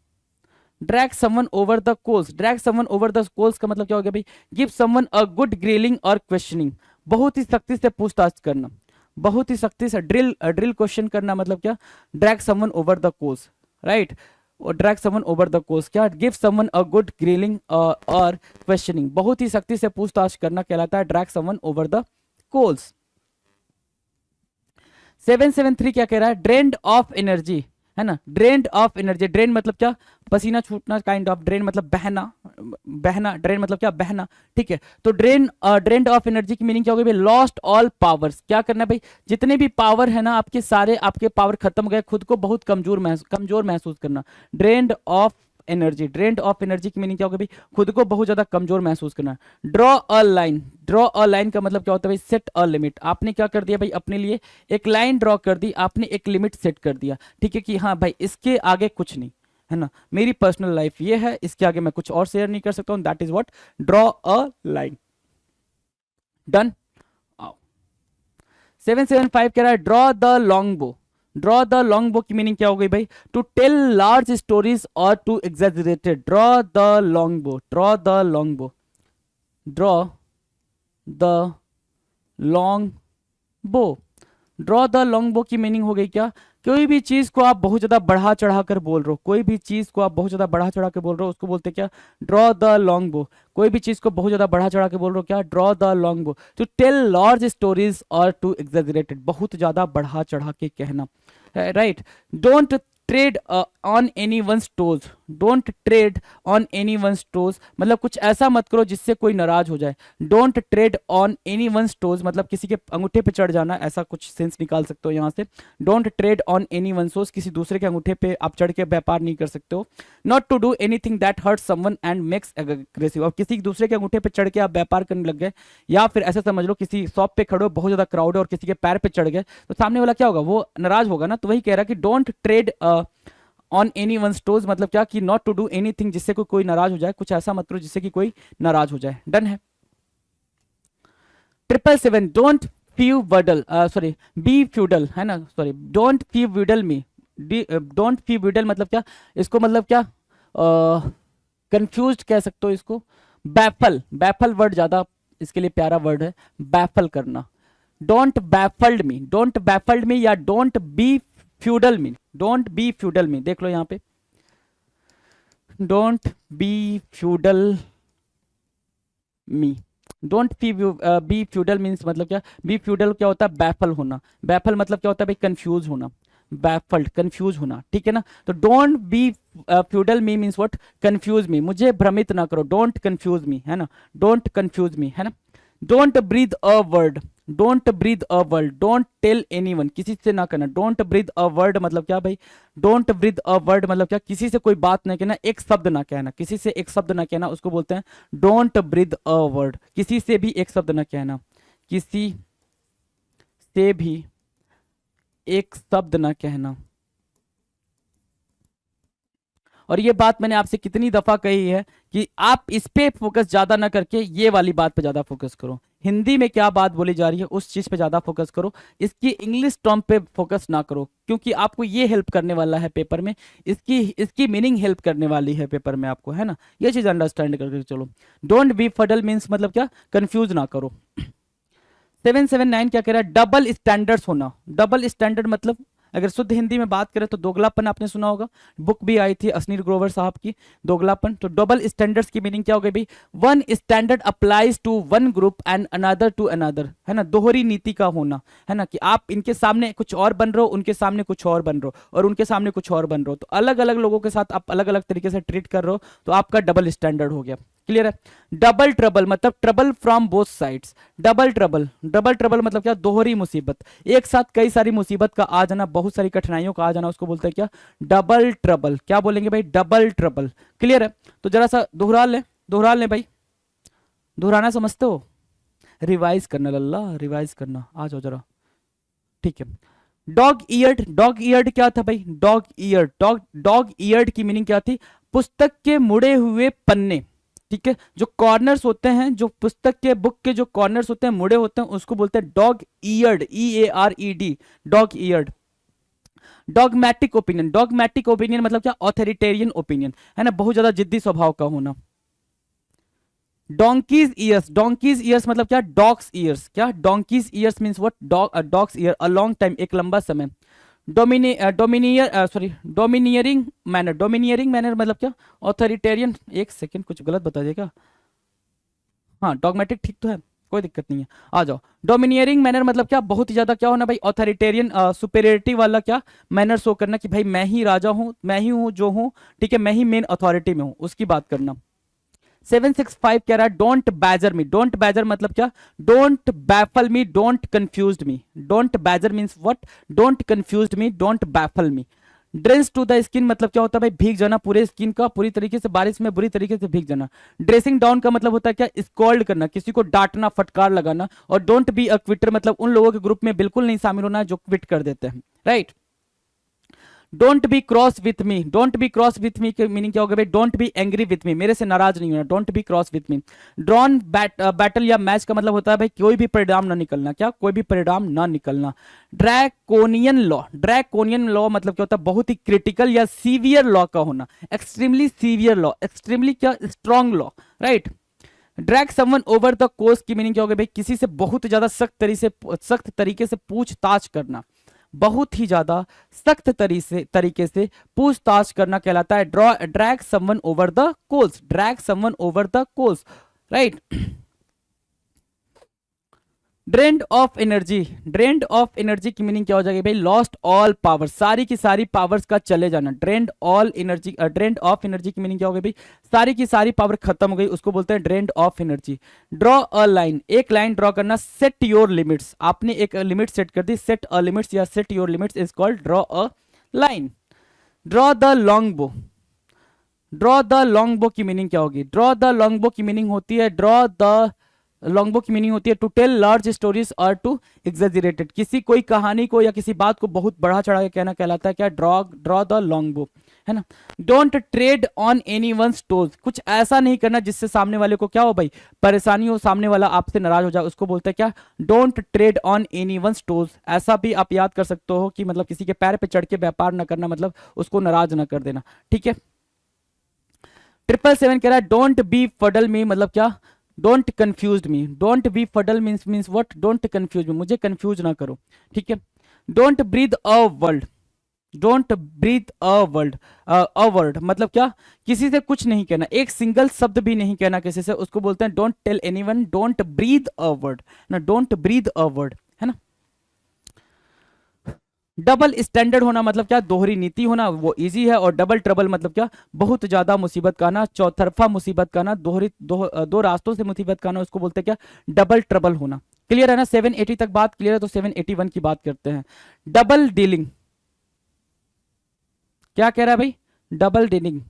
Drag someone over the coals. Drag someone over the coals का मतलब क्या हो गया भाई? Give someone a good grilling और क्वेश्चनिंग, बहुत ही सख्ती से पूछताछ करना, बहुत ही सख्ती से ड्रिल ड्रिल क्वेश्चन करना, मतलब क्या? Drag someone over the coals, right. Drag someone over the coals क्या? Give someone a good grilling और क्वेश्चनिंग, बहुत ही सख्ती से पूछताछ करना कहलाता है drag someone over the coals. 773 क्या कह रहा है? ड्रेन्ड ऑफ एनर्जी, है ना। Drained of energy. ड्रेन मतलब क्या? पसीना छूटना, काइंड ऑफ। ड्रेन मतलब बहना, बहना। ड्रेन मतलब क्या? बहना, ठीक है। तो ड्रेन्ड ऑफ एनर्जी की मीनिंग क्या होगी भाई? Lost all powers. क्या करना है भाई? जितने भी पावर है ना आपके, सारे आपके पावर खत्म हो गए, खुद को बहुत कमजोर महसूस करना। Drained of energy. Drained of energy की मीनिंग क्या होगी भाई? खुद को बहुत ज्यादा कमजोर महसूस करना। Draw a line. Draw a line का मतलब क्या होता है भाई? Set a limit. आपने क्या कर दिया भाई? अपने लिए एक लाइन ड्रॉ कर दी, आपने एक लिमिट सेट कर दिया, ठीक है, कि हाँ भाई इसके आगे कुछ नहीं, है ना, मेरी पर्सनल लाइफ ये है, इसके आगे मैं कुछ और शेयर नहीं कर सकता हूँ, that is what draw a line. Done. 775 कह रहा है draw the long bow. Draw the long bow की मीनिंग क्या हो गई भाई? टू टेल लार्ज स्टोरीज और to exaggerated. Draw the long bow, draw the long bow, draw the long bow. Draw the long bow की meaning हो गई क्या? कोई भी चीज को आप बहुत ज्यादा बढ़ा चढ़ा कर बोल रहे हो, कोई भी चीज को आप बहुत ज्यादा बढ़ा चढ़ा कर बोल रहे हो, उसको बोलते हैं क्या? ड्रॉ द लॉन्ग बो। कोई भी चीज को बहुत ज्यादा बढ़ा चढ़ा के बोल रहे हो, क्या? Draw the long bow. To tell large stories और टू एग्जेजरेटेड, बहुत ज्यादा बढ़ा चढ़ा के कहना, right. Don't tread on anyone's toes. Don't tread on anyone's toes मतलब कुछ ऐसा मत करो जिससे कोई नाराज हो जाए। Don't tread on anyone's toes मतलब किसी के अंगूठे पे चढ़ जाना, ऐसा कुछ सेंस निकाल सकते हो यहाँ से। Don't tread on anyone's toes, किसी दूसरे के अंगूठे पे आप चढ़ के व्यापार नहीं कर सकते हो। Not to do anything that hurt someone and makes aggressive. अब किसी दूसरे के अंगूठे पे चढ़ के आप व्यापार करने लग गए, या फिर ऐसा समझ लो किसी शॉप पे खड़े हो, बहुत ज्यादा क्राउड है और किसी के पैर पे चढ़ गए, तो सामने वाला क्या होगा? वो नाराज होगा ना। तो वही कह रहा है कि don't tread on any one toes मतलब क्या? कि नॉट टू डू एनीथिंग जिससे कोई नाराज हो जाए, कुछ ऐसा मत करो जिससे कि कोई नाराज हो जाए। डन है। 777 don't fuddle, sorry befuddle, है ना, sorry don't fuddle me. Don't fuddle मतलब क्या? इसको मतलब क्या? कंफ्यूज कह सकते हो इसको। बैफल, बैफल वर्ड ज्यादा इसके लिए प्यारा वर्ड है, बैफल करना। Don't baffled me, don't baffled me या don't B feudal me. Don't B feudal me, देख लो यहां पे, don't B feudal me. Don't B feudal means मतलब क्या? बी फ्यूडल क्या होता है? बैफल होना। बैफल मतलब क्या होता है भाई? कंफ्यूज होना, बैफल्ड, कंफ्यूज होना, ठीक है ना। तो don't be feudal me means what? Confuse me, मुझे भ्रमित ना करो, डोंट कंफ्यूज मी, है ना, डोंट कंफ्यूज मी, है ना। Don't breathe a word, don't breathe a word, don't tell anyone, किसी से ना करना। डोंट ब्रीथ अ वर्ड मतलब क्या भाई? डोंट ब्रीथ अ वर्ड मतलब क्या? किसी से कोई बात ना कहना, एक शब्द ना कहना, किसी से एक शब्द ना कहना, उसको बोलते हैं डोंट ब्रीथ अ वर्ड। किसी से भी एक शब्द ना कहना, किसी से भी एक शब्द ना कहना। और ये बात मैंने आपसे कितनी दफा कही है कि आप इस पे फोकस ज्यादा ना करके ये वाली बात पे ज्यादा फोकस करो। हिंदी में क्या बात बोली जा रही है उस चीज पे ज्यादा फोकस करो, इसकी इंग्लिश टर्म पे फोकस ना करो, क्योंकि आपको ये हेल्प करने वाला है पेपर में, इसकी इसकी मीनिंग हेल्प करने वाली है पेपर में आपको, है ना। ये चीज अंडरस्टैंड करके चलो। डोंट बी फडल मीन्स मतलब क्या? कंफ्यूज ना करो। 779 क्या कह रहा है? डबल स्टैंडर्ड्स होना। डबल स्टैंडर्ड मतलब अगर शुद्ध हिंदी में बात करें तो दोगलापन, आपने सुना होगा, बुक भी आई थी अश्नीर ग्रोवर साहब की, दोगलापन। तो डबल स्टैंडर्ड्स की मीनिंग क्या हो गई भाई? One standard applies to one group and another to another, है ना, दोहरी नीति का होना, है ना, कि आप इनके सामने कुछ और बन रहे हो, उनके सामने कुछ और बन रहे हो, और उनके सामने कुछ और बन रहे हो, तो अलग अलग लोगों के साथ आप अलग अलग तरीके से ट्रीट कर रहे हो, तो आपका डबल स्टैंडर्ड हो गया। क्लियर है। डबल ट्रबल मतलब trouble from both sides. Double trouble, double trouble मतलब क्या? दोहरी मुसीबत, एक साथ कई सारी मुसीबत का आ जाना, बहुत सारी कठिनाइयों का आ जाना, उसको बोलते हैं क्या? Double trouble. क्या बोलेंगे भाई? Double trouble. क्लियर है। तो जरा सा दोहरा ले, दोहरा ले भाई, दोहराना समझते हो? रिवाइज करना लल्ला, रिवाइज करना, आ जाओ जरा, ठीक है। डॉग ईयर्ड, डॉग ईयर्ड क्या था भाई? डॉग ईयर्ड, डॉग ईयर्ड की मीनिंग क्या थी? पुस्तक के मुड़े हुए पन्ने, ठीक है, जो कॉर्नर्स होते हैं, जो पुस्तक के बुक के जो कॉर्नर्स होते हैं, मुड़े होते हैं, उसको बोलते हैं dog eared, EARED, dog eared. Dogmatic opinion, dogmatic opinion मतलब क्या? ऑथोरिटेरियन ओपिनियन, है ना, बहुत ज्यादा जिद्दी स्वभाव का होना। डोंकीज ईयर्स, डोंकीज ईयर्स मतलब क्या? Dog's years. क्या? Donkey's years means what? Dog's year, a long time, एक लंबा समय। डोमिनियरिंग मैनर, डोमिनियरिंग मैनर मतलब क्या? ऑथोरिटेरियन। एक सेकेंड, कुछ गलत बता देगा? हाँ, डॉगमेटिक ठीक तो है, कोई दिक्कत नहीं है, आ जाओ। डोमिनियरिंग मैनर मतलब क्या? बहुत ही ज्यादा क्या होना भाई? ऑथोरिटेरियन, सुपेरियरिटी वाला क्या? मैनर शो करना कि भाई मैं ही राजा हूं, मैं ही हूं जो हूं, ठीक है, मैं ही मेन अथॉरिटी में हूं, उसकी बात करना। 765 कह रहा है don't badger me. Don't badger मतलब क्या? Don't baffle me, don't confuse me. Don't badger means what? Don't confuse me, don't baffle me. Dress to the skin मतलब क्या होता है भाई? भीग जाना पूरे स्किन का, पूरी तरीके से बारिश में बुरी तरीके से भीग जाना। ड्रेसिंग डाउन का मतलब होता है क्या? स्कॉल्ड करना, किसी को डांटना, फटकार लगाना। और डोंट बी अ क्विटर मतलब उन लोगों के ग्रुप में बिल्कुल नहीं शामिल होना जो क्विट कर देते हैं, right. Don't be cross with me, don't be cross with me की मीनिंग क्या होगा भाई, don't be angry with me, मेरे से नाराज नहीं होना, don't be cross with me. Drawn battle या मैच का मतलब होता है भाई कोई भी परिणाम ना निकलना, क्या कोई भी परिणाम ना निकलना। ड्रैकोनियन लॉ, ड्रैकोनियन लॉ मतलब क्या होता है, बहुत ही क्रिटिकल या सीवियर लॉ का होना, एक्सट्रीमली सीवियर लॉ, एक्सट्रीमली क्या strong law, right. Drag someone over the course की मीनिंग क्या होगा भाई, किसी से बहुत ज्यादा सख्त तरीके से पूछताछ करना, बहुत ही ज्यादा सख्त तरीके से पूछताछ करना कहलाता है drag someone over the coals, drag someone over the coals, right. Drained of energy, drained of energy की मीनिंग क्या हो जाएगी भाई, लॉस्ट ऑल पावर, सारी की सारी पावर्स का चले जाना। Drained all energy, drained of energy की मीनिंग क्या हो गई भाई, सारी की सारी पावर खत्म हो गई, उसको बोलते हैं drained of energy. Draw a line, एक लाइन ड्रॉ करना। सेट योर लिमिट्स, आपने एक लिमिट सेट कर दी, सेट अ लिमिट्स या set your limits is called draw a line. Draw the long bow, draw the long bow की meaning क्या होगी, draw the long bow की मीनिंग होती है, ड्रॉ द लॉन्ग बो की मीनिंग होती है टू टेल लार्ज स्टोरीज और टू एग्जेजरेटेड, किसी कोई कहानी को या किसी बात को बहुत बढ़ा चढ़ा के कहना कहलाता है क्या, ड्रॉ ड्रॉ द लॉन्ग बो, है ना। Don't tread on any one toes, कुछ ऐसा नहीं करना जिससे सामने वाले को क्या हो भाई, परेशानी हो, सामने वाला आपसे नाराज हो जाए, उसको बोलते हैं क्या, don't tread on any one toes. ऐसा भी आप याद कर सकते हो कि मतलब किसी के पैर पे चढ़ के व्यापार ना करना, मतलब उसको नाराज ना कर देना, ठीक है। 777 कह रहा है डोंट बी फडल मी, मतलब क्या, don't confuse me, don't B fuddle means what, don't confuse मी, मुझे कंफ्यूज ना करो, ठीक है। Don't breathe a world, don't breathe a word मतलब क्या, किसी से कुछ नहीं कहना, एक सिंगल शब्द भी नहीं कहना किसी से, उसको बोलते हैं don't tell anyone, don't breathe a word ना, डोंट ब्रीद अ वर्ड, है ना। डबल स्टैंडर्ड होना मतलब क्या, दोहरी नीति होना, वो इजी है। और डबल ट्रबल मतलब क्या, बहुत ज्यादा मुसीबत का आना, चौतरफा मुसीबत का आना, दो रास्तों से मुसीबत का आना, उसको बोलते हैं क्या, डबल ट्रबल होना। क्लियर है ना, 780 तक बात क्लियर है, तो 781 की बात करते हैं। डबल डीलिंग, क्या कह रहा है भाई, डबल डीलिंग,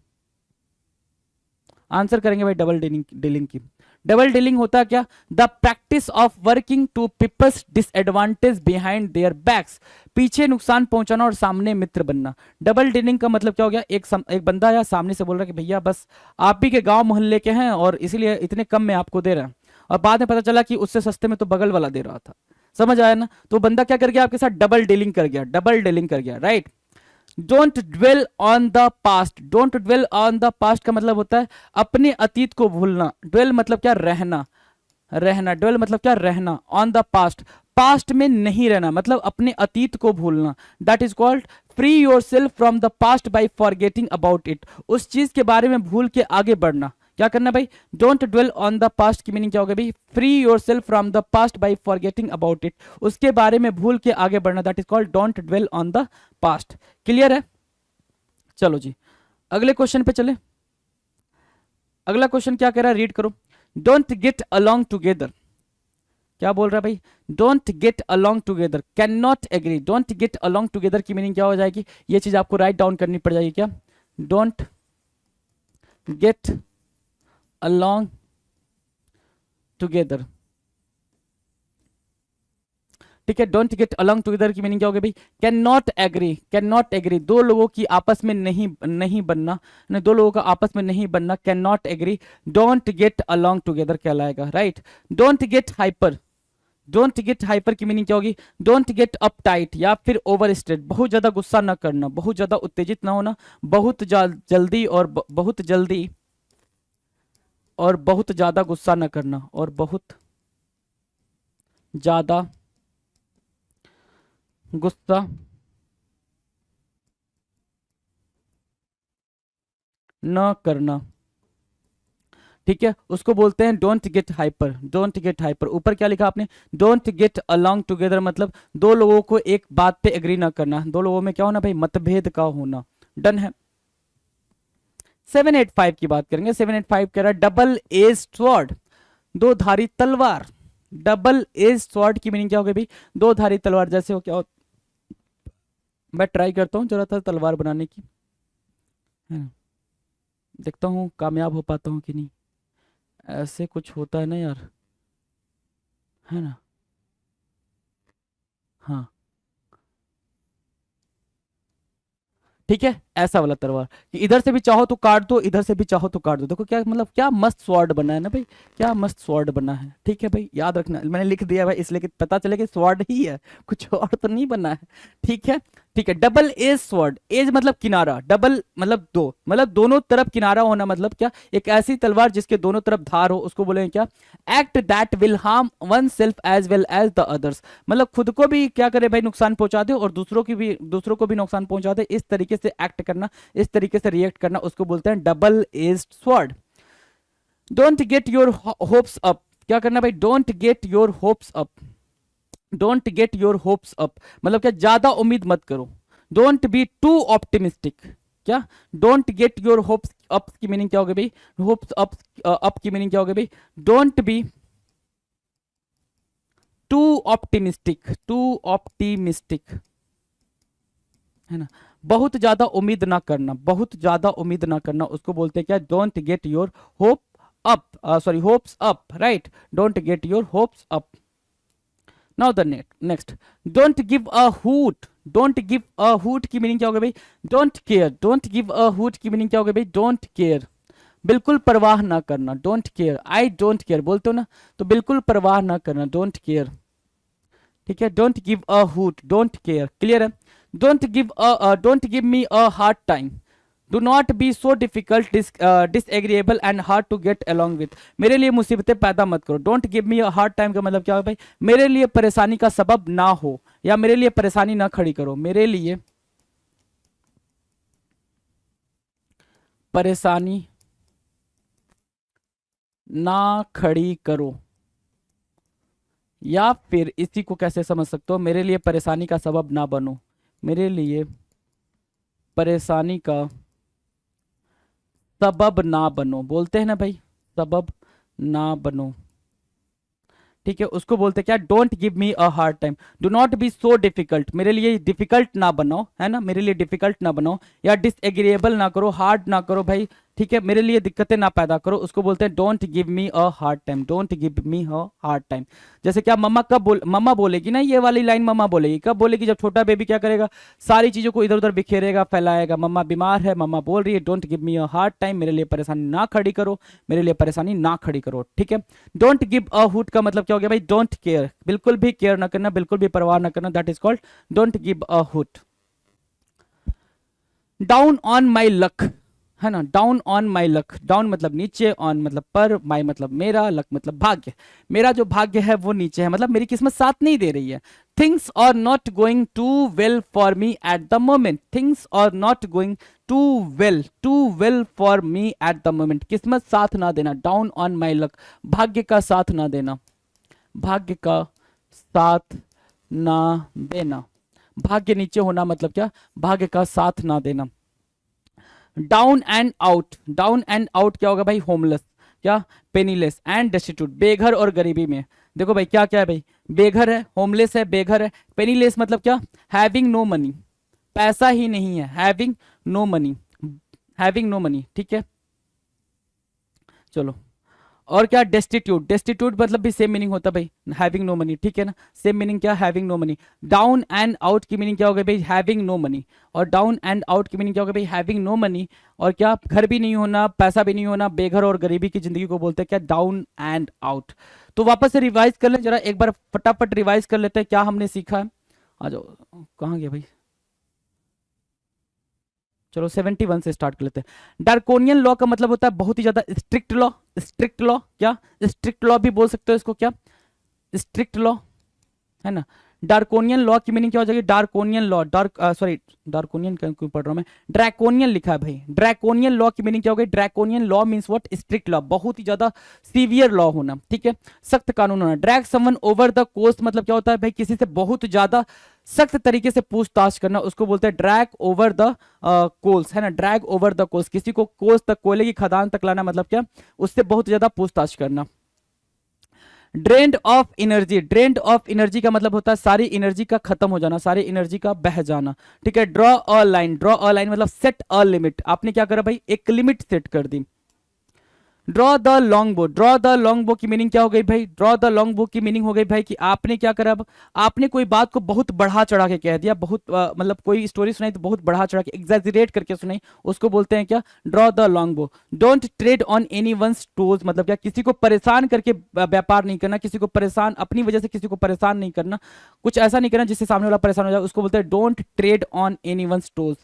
आंसर करेंगे भाई डबल डीलिंग, डीलिंग की। डबल डीलिंग होता है क्या, the practice of working to people's disadvantage behind their backs, पीछे नुकसान पहुंचाना और सामने मित्र बनना। डबल डीलिंग का मतलब क्या हो गया, एक बंदा या सामने से बोल रहा है कि भैया बस आप ही के गांव मोहल्ले के हैं और इसीलिए इतने कम में आपको दे रहे हैं, और बाद में पता चला कि उससे सस्ते में तो बगल वाला दे रहा था, समझ आया ना। तो बंदा क्या कर गया, आपके साथ डबल डीलिंग कर गया, डबल डीलिंग कर गया, right. Don't dwell on the past, don't dwell on the past का मतलब होता है अपने अतीत को भूलना। ड्वेल मतलब क्या, रहना, रहना, ड्वेल मतलब क्या, रहना। ऑन द पास्ट, पास्ट में नहीं रहना, मतलब अपने अतीत को भूलना। That is called free yourself from the past by forgetting about it, उस चीज के बारे में भूल के आगे बढ़ना, क्या करना भाई, don't dwell on the past की मीनिंग क्या होगा भाई, free yourself from the past by forgetting about it, उसके बारे में भूल के आगे बढ़ना, that is called don't dwell on the past. Clear है, चलो जी अगले क्वेश्चन पे चले। अगला क्वेश्चन क्या कह रहा है, रीड करो। डोंट गेट अलोंग टुगेदर, क्या बोल रहा है भाई, don't get along together, can not agree. Don't get along together की मीनिंग क्या हो जाएगी, ये चीज आपको राइट डाउन करनी पड़ जाएगी, क्या, डोंट गेट अलोंग टुगेदर, ठीक है। डोंट गेट अलोंग टुगेदर की मीनिंग क्या होगी भाई, can not agree, can not agree, दो लोगों की आपस में नहीं बनना, दो लोगों का आपस में नहीं बनना, can not agree, don't get along together कहलाएगा, right. Don't get hyper, don't get hyper की मीनिंग क्या होगी, डोंट गेट अप टाइट या फिर ओवर स्टेट, बहुत ज्यादा गुस्सा ना करना, बहुत ज्यादा उत्तेजित ना होना, बहुत जल्दी और बहुत जल्दी और बहुत ज्यादा गुस्सा ना करना, और बहुत ज्यादा गुस्सा न करना, ठीक है, उसको बोलते हैं don't get hyper, don't get hyper. ऊपर क्या लिखा आपने, डोंट गेट अलोंग टुगेदर मतलब दो लोगों को एक बात पे एग्री ना करना, दो लोगों में क्या होना भाई, मतभेद का होना, डन है। 785 की बात करेंगे। 785 कह रहा है डबल एज स्वॉर्ड, दो धारी तलवार। डबल एज स्वॉर्ड की मीनिंग क्या होगी भाई, दो धारी तलवार, जैसे हो क्या हो, मैं ट्राई करता हूँ जरा था तलवार बनाने की, है ना? देखता हूँ कामयाब हो पाता हूँ कि नहीं, ऐसे कुछ होता है ना यार, है ना, हाँ ठीक है, ऐसा वाला तलवार कि इधर से भी चाहो तो काट दो, इधर से भी चाहो तो काट दो। देखो क्या मतलब, क्या मस्त स्वॉर्ड बना है ना भाई, क्या मस्त स्वॉर्ड बना है। ठीक है भाई, याद रखना, मैंने लिख दिया भाई इसलिए कि पता चले कि स्वॉर्ड ही है, कुछ और तो नहीं बना है। ठीक है, ठीक है। डबल एज स्वॉर्ड, एज मतलब किनारा, डबल मतलब दो, मतलब दोनों तरफ किनारा होना, मतलब क्या, एक ऐसी तलवार जिसके दोनों तरफ धार हो, उसको बोलेंगे क्या, act that will harm oneself as well as the others. मतलब खुद को भी क्या करे भाई, नुकसान पहुंचा दे, और दूसरों को भी नुकसान पहुंचा दे, इस तरीके से एक्ट करना, इस तरीके से रिएक्ट करना, उसको बोलते हैं double edged sword. Don't get your hopes up, क्या करना भाई, don't get your hopes up, don't get your hopes up मतलब क्या, ज्यादा उम्मीद मत करो। डोंट बी टू ऑप्टिमिस्टिक, क्या, don't get your hopes up की मीनिंग क्या होगी भाई, होप्स अप, अप की मीनिंग क्या होगी भाई, don't B to optimistic, to optimistic, है ना, बहुत ज्यादा उम्मीद ना करना, बहुत ज्यादा उम्मीद ना करना, उसको बोलते हैं क्या, don't get your hope up, sorry hopes up, right, don't get your hopes up. Now the next, don't give a hoot, don't give a hoot की मीनिंग क्या होगा भाई, don't care, don't give a hoot की meaning क्या होगा भाई, don't care, बिल्कुल परवाह ना करना, don't care, I don't care बोलते हो ना, तो बिल्कुल परवाह ना करना, डोंट केयर। ठीक है, don't give a hoot, don't care, clear है। Don't give me a hard time, do not be so difficult, disagreeable and hard to get along with, मेरे लिए मुसीबतें पैदा मत करो। Don't give me a hard time का मतलब क्या है भाई, मेरे लिए परेशानी का सबब ना हो, या मेरे लिए परेशानी ना खड़ी करो, मेरे लिए परेशानी ना खड़ी करो। या फिर इसी को कैसे समझ सकते हो, मेरे लिए परेशानी का सबब ना बनो, मेरे लिए परेशानी का सबब ना बनो, बोलते हैं ना भाई, सबब ना बनो। ठीक है, उसको बोलते हैं क्या, don't give me a hard time, do not be so difficult, मेरे लिए डिफिकल्ट ना बनाओ, है ना, मेरे लिए डिफिकल्ट ना बनाओ, या डिसएग्रीएबल ना करो, हार्ड ना करो भाई। ठीक है, मेरे लिए दिक्कतें ना पैदा करो, उसको बोलते हैं don't give me a hard time, don't give me a hard time. जैसे क्या, मम्मा बोलेगी ना, ये वाली लाइन मम्मा बोलेगी कब बोलेगी, जब छोटा बेबी क्या करेगा, सारी चीजों को इधर उधर बिखेरेगा, फैलाएगा, मम्मा बीमार है, मम्मा बोल रही है don't give me a hard time, मेरे लिए परेशानी ना खड़ी करो, मेरे लिए परेशानी ना खड़ी करो। ठीक है, डोंट गिव अ हुट का मतलब क्या हो गया भाई, डोंट केयर, बिल्कुल भी केयर ना करना, बिल्कुल भी परवाह ना करना, that is called don't give a hoot. Down on my luck, है ना, down on my luck, down मतलब नीचे, ऑन मतलब पर, माई मतलब मेरा, लक मतलब भाग्य, मेरा जो भाग्य है वो नीचे है, मतलब मेरी किस्मत साथ नहीं दे रही है। Things are not going too well for me at the moment, things are not going too well for me at the moment, किस्मत साथ ना देना, डाउन ऑन माई लक, भाग्य का साथ ना देना, भाग्य का साथ ना देना, भाग्य नीचे होना मतलब क्या, भाग्य का साथ ना देना। Down and out, down and out क्या होगा भाई, होमलेस, क्या, पेनीलेस एंड डेस्टिट्यूट, बेघर और गरीबी में। देखो भाई क्या क्या है भाई, बेघर है, होमलेस है, बेघर है, पेनीलेस मतलब क्या, हैविंग नो मनी, पैसा ही नहीं है, having no money, having no money. ठीक है, चलो, और क्या, डेस्टिट्यूट, डेस्टिट्यूट मतलब भी सेम मीनिंग होता है भाई, हैविंग नो मनी। ठीक है ना, सेम मीनिंग क्या, having no money. Down and out की मीनिंग क्या हो गई भाई, हैविंग नो मनी, और डाउन एंड आउट की मीनिंग क्या हो गई भाई, हैविंग नो मनी, और क्या, घर भी नहीं होना, पैसा भी नहीं होना, बेघर और गरीबी की जिंदगी को बोलते हैं क्या, डाउन एंड आउट। तो वापस से रिवाइज कर लें जरा, एक बार फटाफट रिवाइज कर लेते हैं क्या हमने सीखा है। आ जाओ, कहाँ गया भाई, चलो 71 से स्टार्ट कर लेते हैं। डार्कोनियन लॉ का मतलब होता है बहुत ही ज्यादा स्ट्रिक्ट लॉ, स्ट्रिक्ट लॉ, क्या, स्ट्रिक्ट लॉ भी बोल सकते हो इसको, क्या, स्ट्रिक्ट लॉ, है ना। डार्कोनियन लॉ की मीनिंग क्या हो जाएगी, डार्कोनियन लॉ, डार्क सॉरी, डार्कोनियन क्यों पढ़ रहा हूं मैं, ड्रैकोनियन लिखा है भाई, ड्रैकोनियन लॉ की मीनिंग क्या हो गई, draconian law means what, strict law, बहुत ही ज्यादा सीवियर लॉ होना। ठीक है, सख्त कानून होना। Drag someone over the coast मतलब क्या होता है भाई, किसी से बहुत ज्यादा सख्त तरीके से पूछताछ करना, उसको बोलते हैं ड्रैग ओवर द कोल्स, है ना, ड्रैग ओवर द कोल्स, किसी को कोस तक, कोयले की खदान तक लाना मतलब क्या, उससे बहुत ज्यादा पूछताछ करना। Drained of energy, drained of energy का मतलब होता है सारी एनर्जी का खत्म हो जाना, सारी एनर्जी का बह जाना। ठीक है, draw a line, draw a line मतलब सेट अ लिमिट, आपने क्या करा भाई, एक लिमिट सेट कर दी। Draw the long bow, draw the long bow की मीनिंग क्या हो गई भाई? ड्रॉ द लॉन्ग बो की मीनिंग हो गई भाई कि आपने क्या करा, अब आपने कोई बात को बहुत बढ़ा चढ़ा के कह दिया, बहुत मतलब कोई स्टोरी सुनाई तो बहुत बढ़ा चढ़ा के एग्जैजरेट करके सुनाई, उसको बोलते हैं क्या? Draw the long bow. Don't tread on anyone's toes, मतलब क्या? किसी को परेशान करके व्यापार नहीं करना, किसी को परेशान अपनी वजह से किसी को परेशान नहीं करना, कुछ ऐसा नहीं करना जिससे सामने वाला परेशान हो जाए, उसको बोलते हैं don't tread on anyone's toes.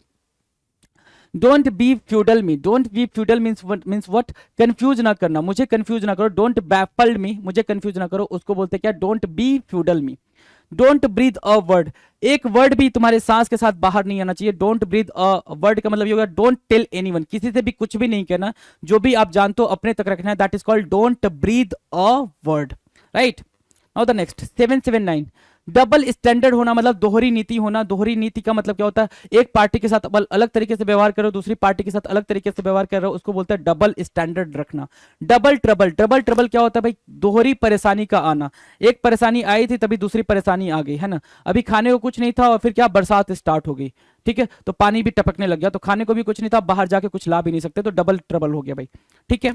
Don't B feudal me, don't B feudal means what? Confuse ना करना, मुझे कंफ्यूज ना करो। डोंट बैफल्ड मी, मुझे कंफ्यूज ना करो, उसको बोलते हैं क्या? Don't B feudal me. Don't breathe a word, एक वर्ड भी तुम्हारे सांस के साथ बाहर नहीं आना चाहिए। डोंट ब्रीथ अ वर्ड का मतलब ये होगा डोंट टेल एनीवन, किसी से भी कुछ भी नहीं कहना, जो भी आप जानते हो अपने तक रखना है, that is called don't breathe a word, right. Now the next 779, double standard होना मतलब दोहरी नीति होना। दोहरी नीति का मतलब क्या होता है? एक पार्टी के साथ अलग तरीके से व्यवहार करो, दूसरी पार्टी के साथ अलग तरीके से व्यवहार कर रहे हो, उसको बोलते हैं डबल स्टैंडर्ड रखना। डबल ट्रबल, डबल ट्रबल क्या होता है भाई? दोहरी परेशानी का आना, एक परेशानी आई थी तभी दूसरी परेशानी आ गई, है ना? अभी खाने को कुछ नहीं था और फिर क्या, बरसात स्टार्ट हो गई, ठीक है, तो पानी भी टपकने लग गया, तो खाने को भी कुछ नहीं था, बाहर जाके कुछ ला भी नहीं सकते, तो डबल ट्रबल हो गया भाई, ठीक है।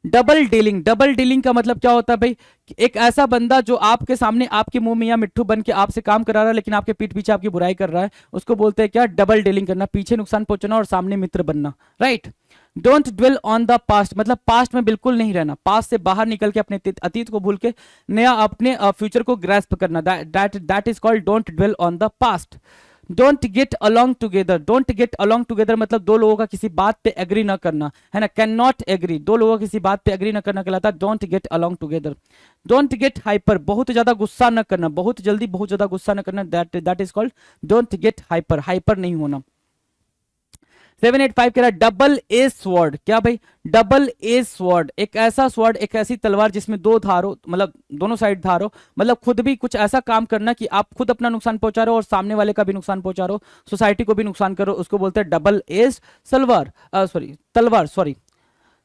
डबल डीलिंग, डबल डीलिंग का मतलब क्या होता है भाई? एक ऐसा बंदा जो आपके सामने आपके मुंह में या मिट्ठू बन के आपसे काम करा रहा है लेकिन आपके पीठ पीछे आपकी बुराई कर रहा है, उसको बोलते हैं क्या? डबल डीलिंग करना, पीछे नुकसान पहुंचाना और सामने मित्र बनना, right. Don't dwell on the past, मतलब पास्ट में बिल्कुल नहीं रहना, पास्ट से बाहर निकल के अपने अतीत को भूल के नया अपने फ्यूचर को ग्रैस्प करना, that is called don't dwell on the past. Don't get along together, don't get along together मतलब दो लोगों का किसी बात पे एग्री ना करना, है ना? कैन नॉट एग्री, दो लोगों का किसी बात पे एग्री ना करना कहलाता है don't get along together. Don't get hyper, बहुत ज्यादा गुस्सा ना करना, बहुत जल्दी बहुत ज्यादा गुस्सा ना करना, that is called don't get hyper, hyper नहीं होना। 785 कह रहा है डबल एज स्वॉर्ड, क्या भाई? डबल एज स्वॉर्ड, एक ऐसा स्वॉर्ड, एक ऐसी तलवार जिसमें दो धार हो, मतलब दोनों साइड धार हो, मतलब खुद भी कुछ ऐसा काम करना कि आप खुद अपना नुकसान पहुंचा रहे हो और सामने वाले का भी नुकसान पहुंचा रहे हो, सोसाइटी को भी नुकसान करो, उसको बोलते हैं डबल एज सलवार, सॉरी तलवार, sorry.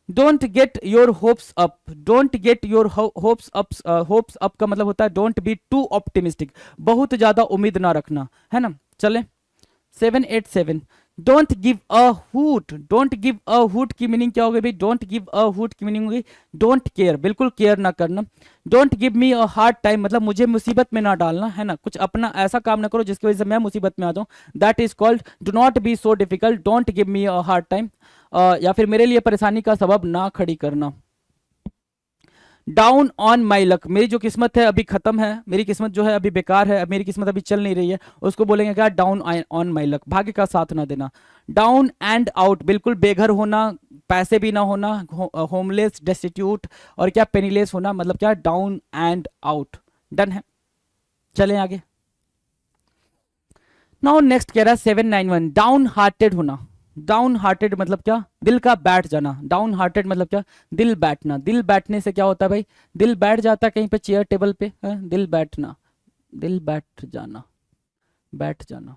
Don't get your hopes up, don't get your hopes up, hopes up का मतलब होता है डोंट बी टू ऑप्टिमिस्टिक, बहुत ज्यादा उम्मीद ना रखना, है ना? चले 787, don't give a hoot, don't give a hoot की मीनिंग क्या हो गई भाई? डोंट गिव अ हुट की मीनिंग होगी डोंट केयर, बिल्कुल केयर ना करना। Don't give me a hard time मतलब मुझे मुसीबत में ना डालना, है ना? कुछ अपना ऐसा काम ना करो जिसकी वजह से मैं मुसीबत में आ जाऊं, that is called do not be so difficult, don't give me a hard time, या फिर मेरे लिए परेशानी का सबब ना खड़ी करना। डाउन ऑन माई लक, मेरी जो किस्मत है अभी खत्म है, मेरी किस्मत जो है अभी बेकार है, मेरी किस्मत अभी चल नहीं रही है, उसको बोलेंगे क्या? डाउन ऑन माई लक, भाग्य का साथ ना देना। डाउन एंड आउट, बिल्कुल बेघर होना, पैसे भी ना होना, होमलेस डेस्टिट्यूट और क्या पेनीलेस होना, मतलब क्या? डाउन एंड आउट, डन है। चलें आगे। नाउ नेक्स्ट कह रहा है 791, डाउन हार्टेड होना। डाउन हार्टेड मतलब क्या? दिल का बैठ जाना। डाउन हार्टेड मतलब क्या? दिल बैठना। दिल बैठने से क्या होता है भाई? दिल बैठ जाता है कहीं पे, चेयर टेबल पे, है? दिल बैठना, दिल बैठ जाना, बैठ जाना,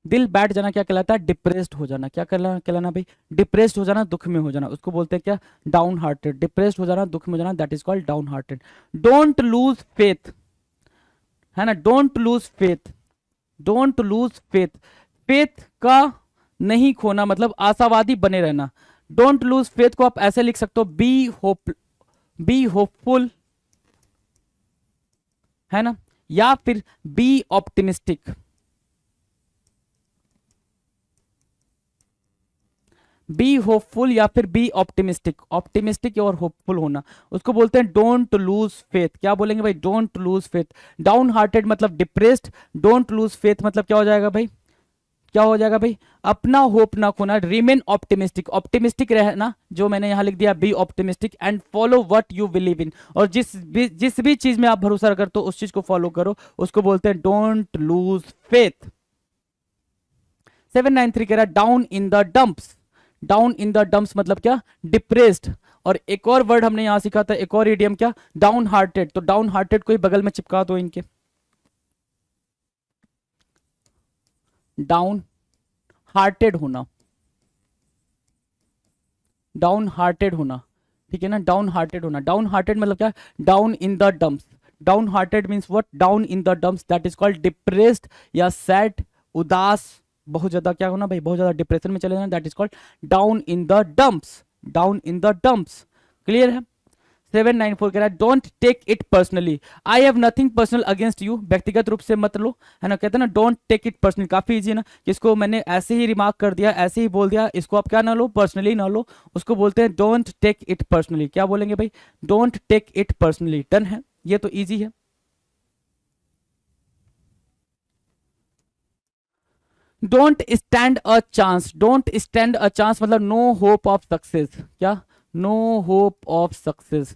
दिल बैठ जाना क्या कहलाता है? डिप्रेस्ड हो जाना। क्या कहलाना भाई? डिप्रेस्ड हो जाना, दुख में हो जाना, उसको बोलते हैं क्या? Down hearted. डिप्रेस्ड हो जाना, दुख में हो जाना, that is called down hearted. Don't lose faith, है ना? Don't lose faith, don't lose faith, faith का नहीं खोना मतलब आशावादी बने रहना। डोंट लूज फेथ को आप ऐसे लिख सकते हो बी होप, बी होपफुल, है ना? या फिर बी ऑप्टिमिस्टिक, बी होपफुल या फिर बी ऑप्टिमिस्टिक, ऑप्टिमिस्टिक और होपफुल होना, उसको बोलते हैं डोंट लूज फेथ। क्या बोलेंगे भाई? Don't lose faith. Down hearted मतलब डिप्रेस्ड, डोंट लूज फेथ मतलब क्या हो जाएगा भाई? क्या हो जाएगा भाई? अपना होप ना खोना, रिमेन ऑप्टिमिस्टिक, ऑप्टिमिस्टिक रहना, जो मैंने यहां लिख दिया be optimistic, and follow what you believe in, और जिस भी चीज में आप भरोसा करते हो उस चीज को फॉलो करो, उसको बोलते हैं डोंट लूज फेथ। 793 कह रहा है down in the dumps. Down in the dumps मतलब क्या? डिप्रेस्ड। और एक और वर्ड हमने यहां सीखा था, एक और इडियम, क्या? Down hearted. तो डाउन हार्टेड को ही बगल में चिपका दो इनके, डाउन हार्टेड होना, डाउन हार्टेड होना, ठीक है ना? डाउन हार्टेड होना, डाउन हार्टेड मतलब क्या? Down in the dumps. Down hearted means what? Down in the dumps, that is called depressed या सैड, उदास, बहुत ज्यादा क्या होना भाई, बहुत ज्यादा डिप्रेशन में चले जाना, that is called down in the dumps, down in the dumps. Clear है। 794 कह रहा है don't take it personally, I have nothing personal against you, व्यक्तिगत रूप से मत लो, है ना। कहते हैं ना डोंट टेक इट पर्सनली, काफी इजी है ना, इसको मैंने ऐसे ही रिमार्क कर दिया, ऐसे ही बोल दिया, इसको आप क्या ना लो, पर्सनली ना लो, उसको बोलते हैं डोंट टेक इट पर्सनली। क्या बोलेंगे भाई, don't take it personally. Done है, ये तो इजी है। Don't stand a chance, don't stand a chance मतलब नो होप ऑफ सक्सेस। क्या, no hope of success,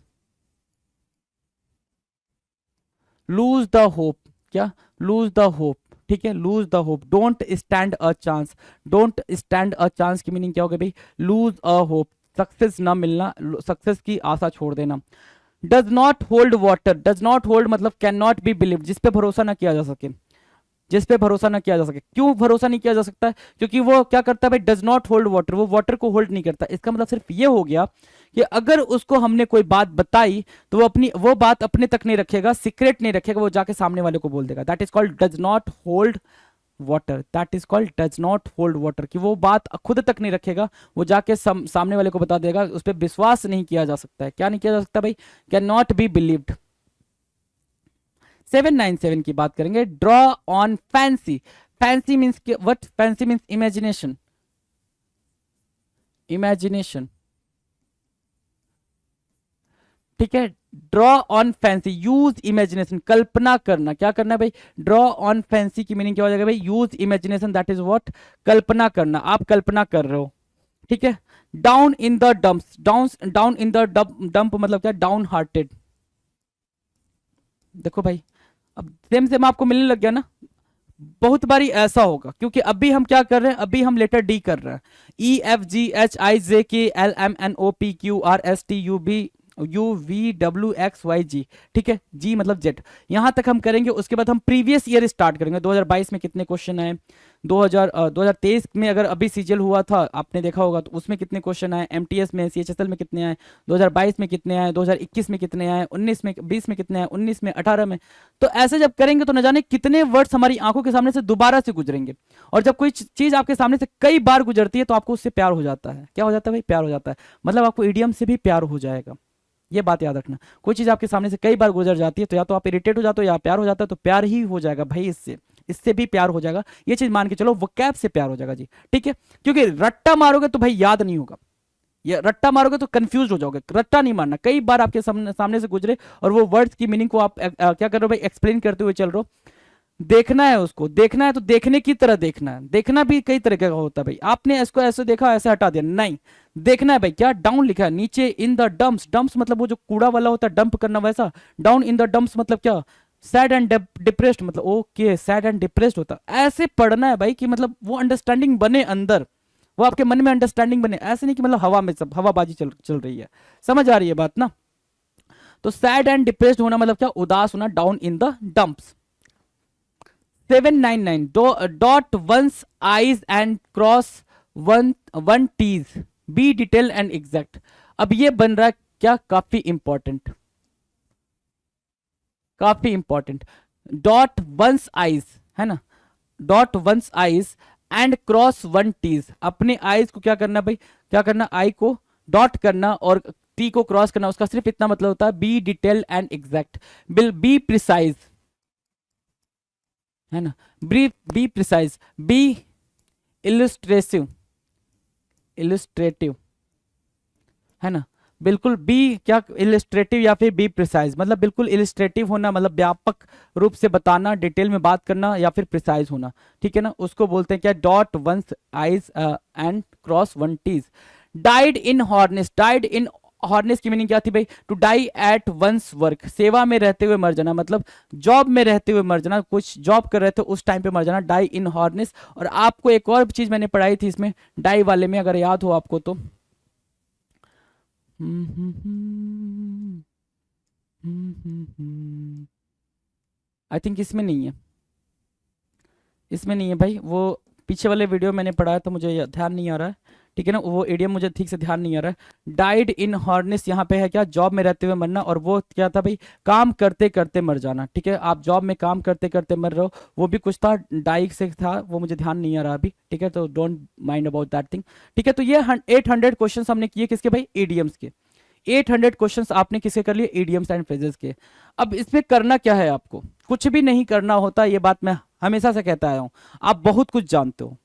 lose the hope. क्या, लूज द होप, ठीक है, lose the hope. Don't stand a chance, don't stand a chance की meaning क्या होगा भाई, lose a hope, success ना मिलना, सक्सेस की आशा छोड़ देना। Does not hold water, does not hold मतलब कैन नॉट बी बिलीव, जिस पे भरोसा ना किया जा सके, जिस पे भरोसा ना किया जा सके। क्यों भरोसा नहीं किया जा सकता है, क्योंकि वो क्या करता है भाई, डज नॉट होल्ड वाटर, वो वाटर को होल्ड नहीं करता। इसका मतलब सिर्फ ये हो गया कि अगर उसको हमने कोई बात बताई तो वो अपनी वो बात अपने तक नहीं रखेगा, सीक्रेट नहीं रखेगा, वो जाके सामने वाले को बोल देगा। That is called does not hold water, that is called does not hold water, कि वो बात खुद तक नहीं रखेगा, वो जाके सामने वाले को बता देगा, उस पर विश्वास नहीं किया जा सकता है। क्या नहीं किया जा सकता भाई, कैन नॉट बी बिलीव्ड। 797 की बात करेंगे, draw on fancy. Fancy means what, fancy means imagination, imagination, ठीक है। Draw on fancy, use imagination, कल्पना करना। क्या करना है भाई, ड्रॉ ऑन फैंसी की मीनिंग क्या हो जाएगा भाई, use imagination, that is what, कल्पना करना, आप कल्पना कर रहे हो, ठीक है। Down in the dumps, down down in the dump मतलब क्या, डाउन हार्टेड। देखो भाई, अब सेम सेम आपको मिलने लग गया ना। बहुत बारी ऐसा होगा, क्योंकि अभी हम क्या कर रहे हैं, अभी हम लेटर डी कर रहे हैं। E F G H I J K L M N O P Q R S T U B U V W X Y Z, ठीक है, जी मतलब जेड। यहां तक हम करेंगे, उसके बाद हम प्रीवियस ईयर स्टार्ट करेंगे, 2022 में कितने क्वेश्चन आए, 2023 में अगर अभी सीजीएल हुआ था आपने देखा होगा तो उसमें कितने क्वेश्चन आए, एमटीएस में सीएचएसएल में कितने आए, 2022 में कितने आए, 2021 में कितने आए, 19 में, 20 में कितने आए, 19 में, 18 में। तो ऐसे जब करेंगे तो न जाने कितने वर्ड्स हमारी आंखों के सामने से दोबारा से गुजरेंगे। और जब कोई चीज आपके सामने से कई बार गुजरती है तो आपको उससे प्यार हो जाता है। क्या हो जाता है भाई, प्यार हो जाता है, मतलब आपको ईडीएम से भी प्यार हो जाएगा। ये बात याद रखना, कोई चीज आपके सामने से कई बार गुजर जाती है तो या तो आप इरिटेट हो जाते हो या प्यार हो जाता है, तो प्यार ही हो जाएगा भाई, इससे इससे भी प्यार हो जाएगा। ये चीज मान के चलो, वो कैब से प्यार हो जाएगा जी, ठीक है। क्योंकि रट्टा मारोगे तो भाई याद नहीं होगा, ये रट्टा मारोगे तो कंफ्यूज हो जाओगे। रट्टा नहीं मारना, कई बार आपके सामने से गुजरे और वो वर्ड्स की मीनिंग को आप क्या कर रहे हो भाई, एक्सप्लेन करते हुए चल रहे हो। देखना है उसको, देखना है तो देखने की तरह देखना है। देखना भी कई तरीके का होता है भाई, आपने इसको ऐसे देखा ऐसे हटा दिया, नहीं। देखना है भाई, क्या डाउन लिखा है नीचे, इन द डंप्स, डंप्स मतलब वो जो कूड़ा वाला होता है, डंप करना वैसा। डाउन इन द डंप्स मतलब क्या, सैड एंड डिप्रेस्ड, मतलब ओके सैड एंड डिप्रेस्ड होता है। ऐसे पढ़ना है भाई कि मतलब वो अंडरस्टैंडिंग बने अंदर, वो आपके मन में अंडरस्टैंडिंग बने, ऐसे नहीं कि मतलब हवा में सब हवाबाजी चल चल रही है। समझ आ रही है बात ना। तो सैड एंड डिप्रेस्ड होना मतलब क्या, उदास होना, down in the dumps. 799 dot one's i's and cross one one t's, be detail and exact. अब ये बन रहा है क्या, काफी इंपॉर्टेंट, काफी इंपॉर्टेंट। डॉट वंस आईज, है ना, dot one's i's and cross one t's, अपने आईज को क्या करना भाई, क्या करना, आई को डॉट करना और टी को क्रॉस करना। उसका सिर्फ इतना मतलब होता है, be detail and exact, bill be precise, है ना, be precise, be illustrative, illustrative, है ना, बिल्कुल बी क्या, इलस्ट्रेटिव या फिर बी प्रिसाइज, मतलब बिल्कुल इलस्ट्रेटिव होना, मतलब व्यापक रूप से बताना, डिटेल में बात करना, या फिर प्रिसाइज होना, ठीक है ना। उसको बोलते हैं क्या, dot one's i's and cross one t's. Died in harness, died in harness की मीनिंग क्या थी भाई, to die at one's work, सेवा में रहते हुए मर जाना, मतलब जॉब में रहते हुए मर जाना, कुछ जॉब कर रहे थे उस टाइम पे मर जाना, डाई इन हॉर्नेस। और आपको एक और चीज मैंने पढ़ाई थी इसमें डाई वाले में, अगर याद हो आपको तो, आई थिंक इसमें नहीं है, इसमें नहीं है भाई, वो पीछे वाले वीडियो मैंने पढ़ाया था, मुझे ध्यान नहीं आ रहा है, ठीक है ना, वो एडीएम मुझे ठीक से ध्यान नहीं आ रहा है। डाइड इन हॉर्नेस यहाँ पे है क्या, जॉब में रहते हुए मरना, और वो क्या था भाई, काम करते करते मर जाना। ठीक है, आप जॉब में काम करते करते मर रहे हो, वो भी कुछ था, डाइक से था, वो मुझे ध्यान नहीं आ रहा अभी। ठीक है, तो don't mind about that thing. ठीक है, तो ये 800 क्वेश्चन हमने किए किसके भाई, एडीएम्स के। 800 क्वेश्चंस आपने किसके कर लिए, इडियम्स एंड फ्रेजेस के। अब इसमें करना क्या है, आपको कुछ भी नहीं करना होता, ये बात मैं हमेशा से कहता आया हूं। आप बहुत कुछ जानते हो,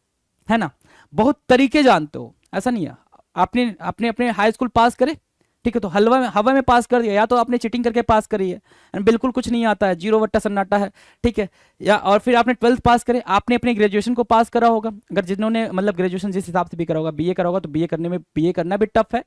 है ना, बहुत तरीके जानते हो, ऐसा नहीं है। आपने आपने अपने हाई स्कूल पास करे, ठीक है, तो हवा में पास कर दिया, या तो आपने चीटिंग करके पास करी है and बिल्कुल कुछ नहीं आता है, जीरो वट्टा सन्नाटा है। ठीक है, या और फिर आपने 12th पास करे, आपने अपने ग्रेजुएशन को पास करा होगा, अगर जिन्होंने मतलब ग्रेजुएशन जिस हिसाब से भी करा होगा, बीए करा होगा, तो बीए करने में बीए करना भी टफ है।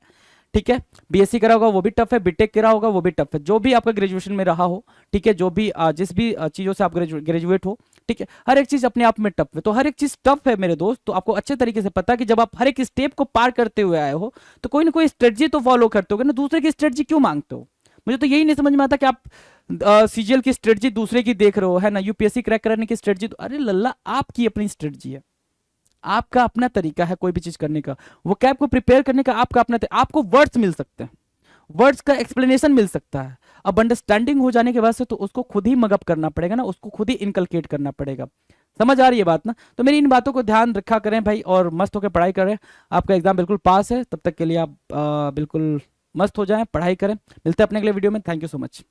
ठीक है, बीएससी करा होगा वो भी टफ है, बीटेक करा होगा वो भी टफ है, जो भी आपका ग्रेजुएशन में रहा हो। ठीक है, जो भी जिस भी चीज़ों से आप ग्रेजुएट हो, ठीक है, हर एक चीज़ अपने आप में टफ है। तो हर एक चीज़ टफ है मेरे दोस्त, तो आपको अच्छे तरीके से पता है कि जब आप हर एक स्टेप को पार करते हुए आए हो, तो कोई ना कोई स्ट्रेटजी तो फॉलो करते हो ना, दूसरे की स्ट्रेटजी क्यों मांगते हो। मुझे तो यही नहीं समझ में आता कि आप सीजीएल की स्ट्रेटजी दूसरे की देख रहे हो, है ना, यूपीएससी क्रैक करने की स्ट्रेटजी, तो अरे लल्ला आपकी अपनी स्ट्रेटजी है, आपका अपना तरीका है कोई भी चीज करने का, वो कैब को प्रिपेयर करने का आपका अपना आपको वर्ड्स मिल सकते हैं, वर्ड्स का एक्सप्लेनेशन मिल सकता है। अब अंडरस्टैंडिंग हो जाने के बाद से तो उसको खुद ही मगअप करना पड़ेगा ना, उसको खुद ही इनकलकेट करना पड़ेगा। समझ आ रही है बात ना, तो मेरी इन बातों को ध्यान रखा करें भाई, और मस्त होकर पढ़ाई करें। आपका एग्जाम बिल्कुल पास है, तब तक के लिए आप बिल्कुल मस्त हो जाएं, पढ़ाई करें। मिलते हैं अपने अगले वीडियो में, थैंक यू सो मच।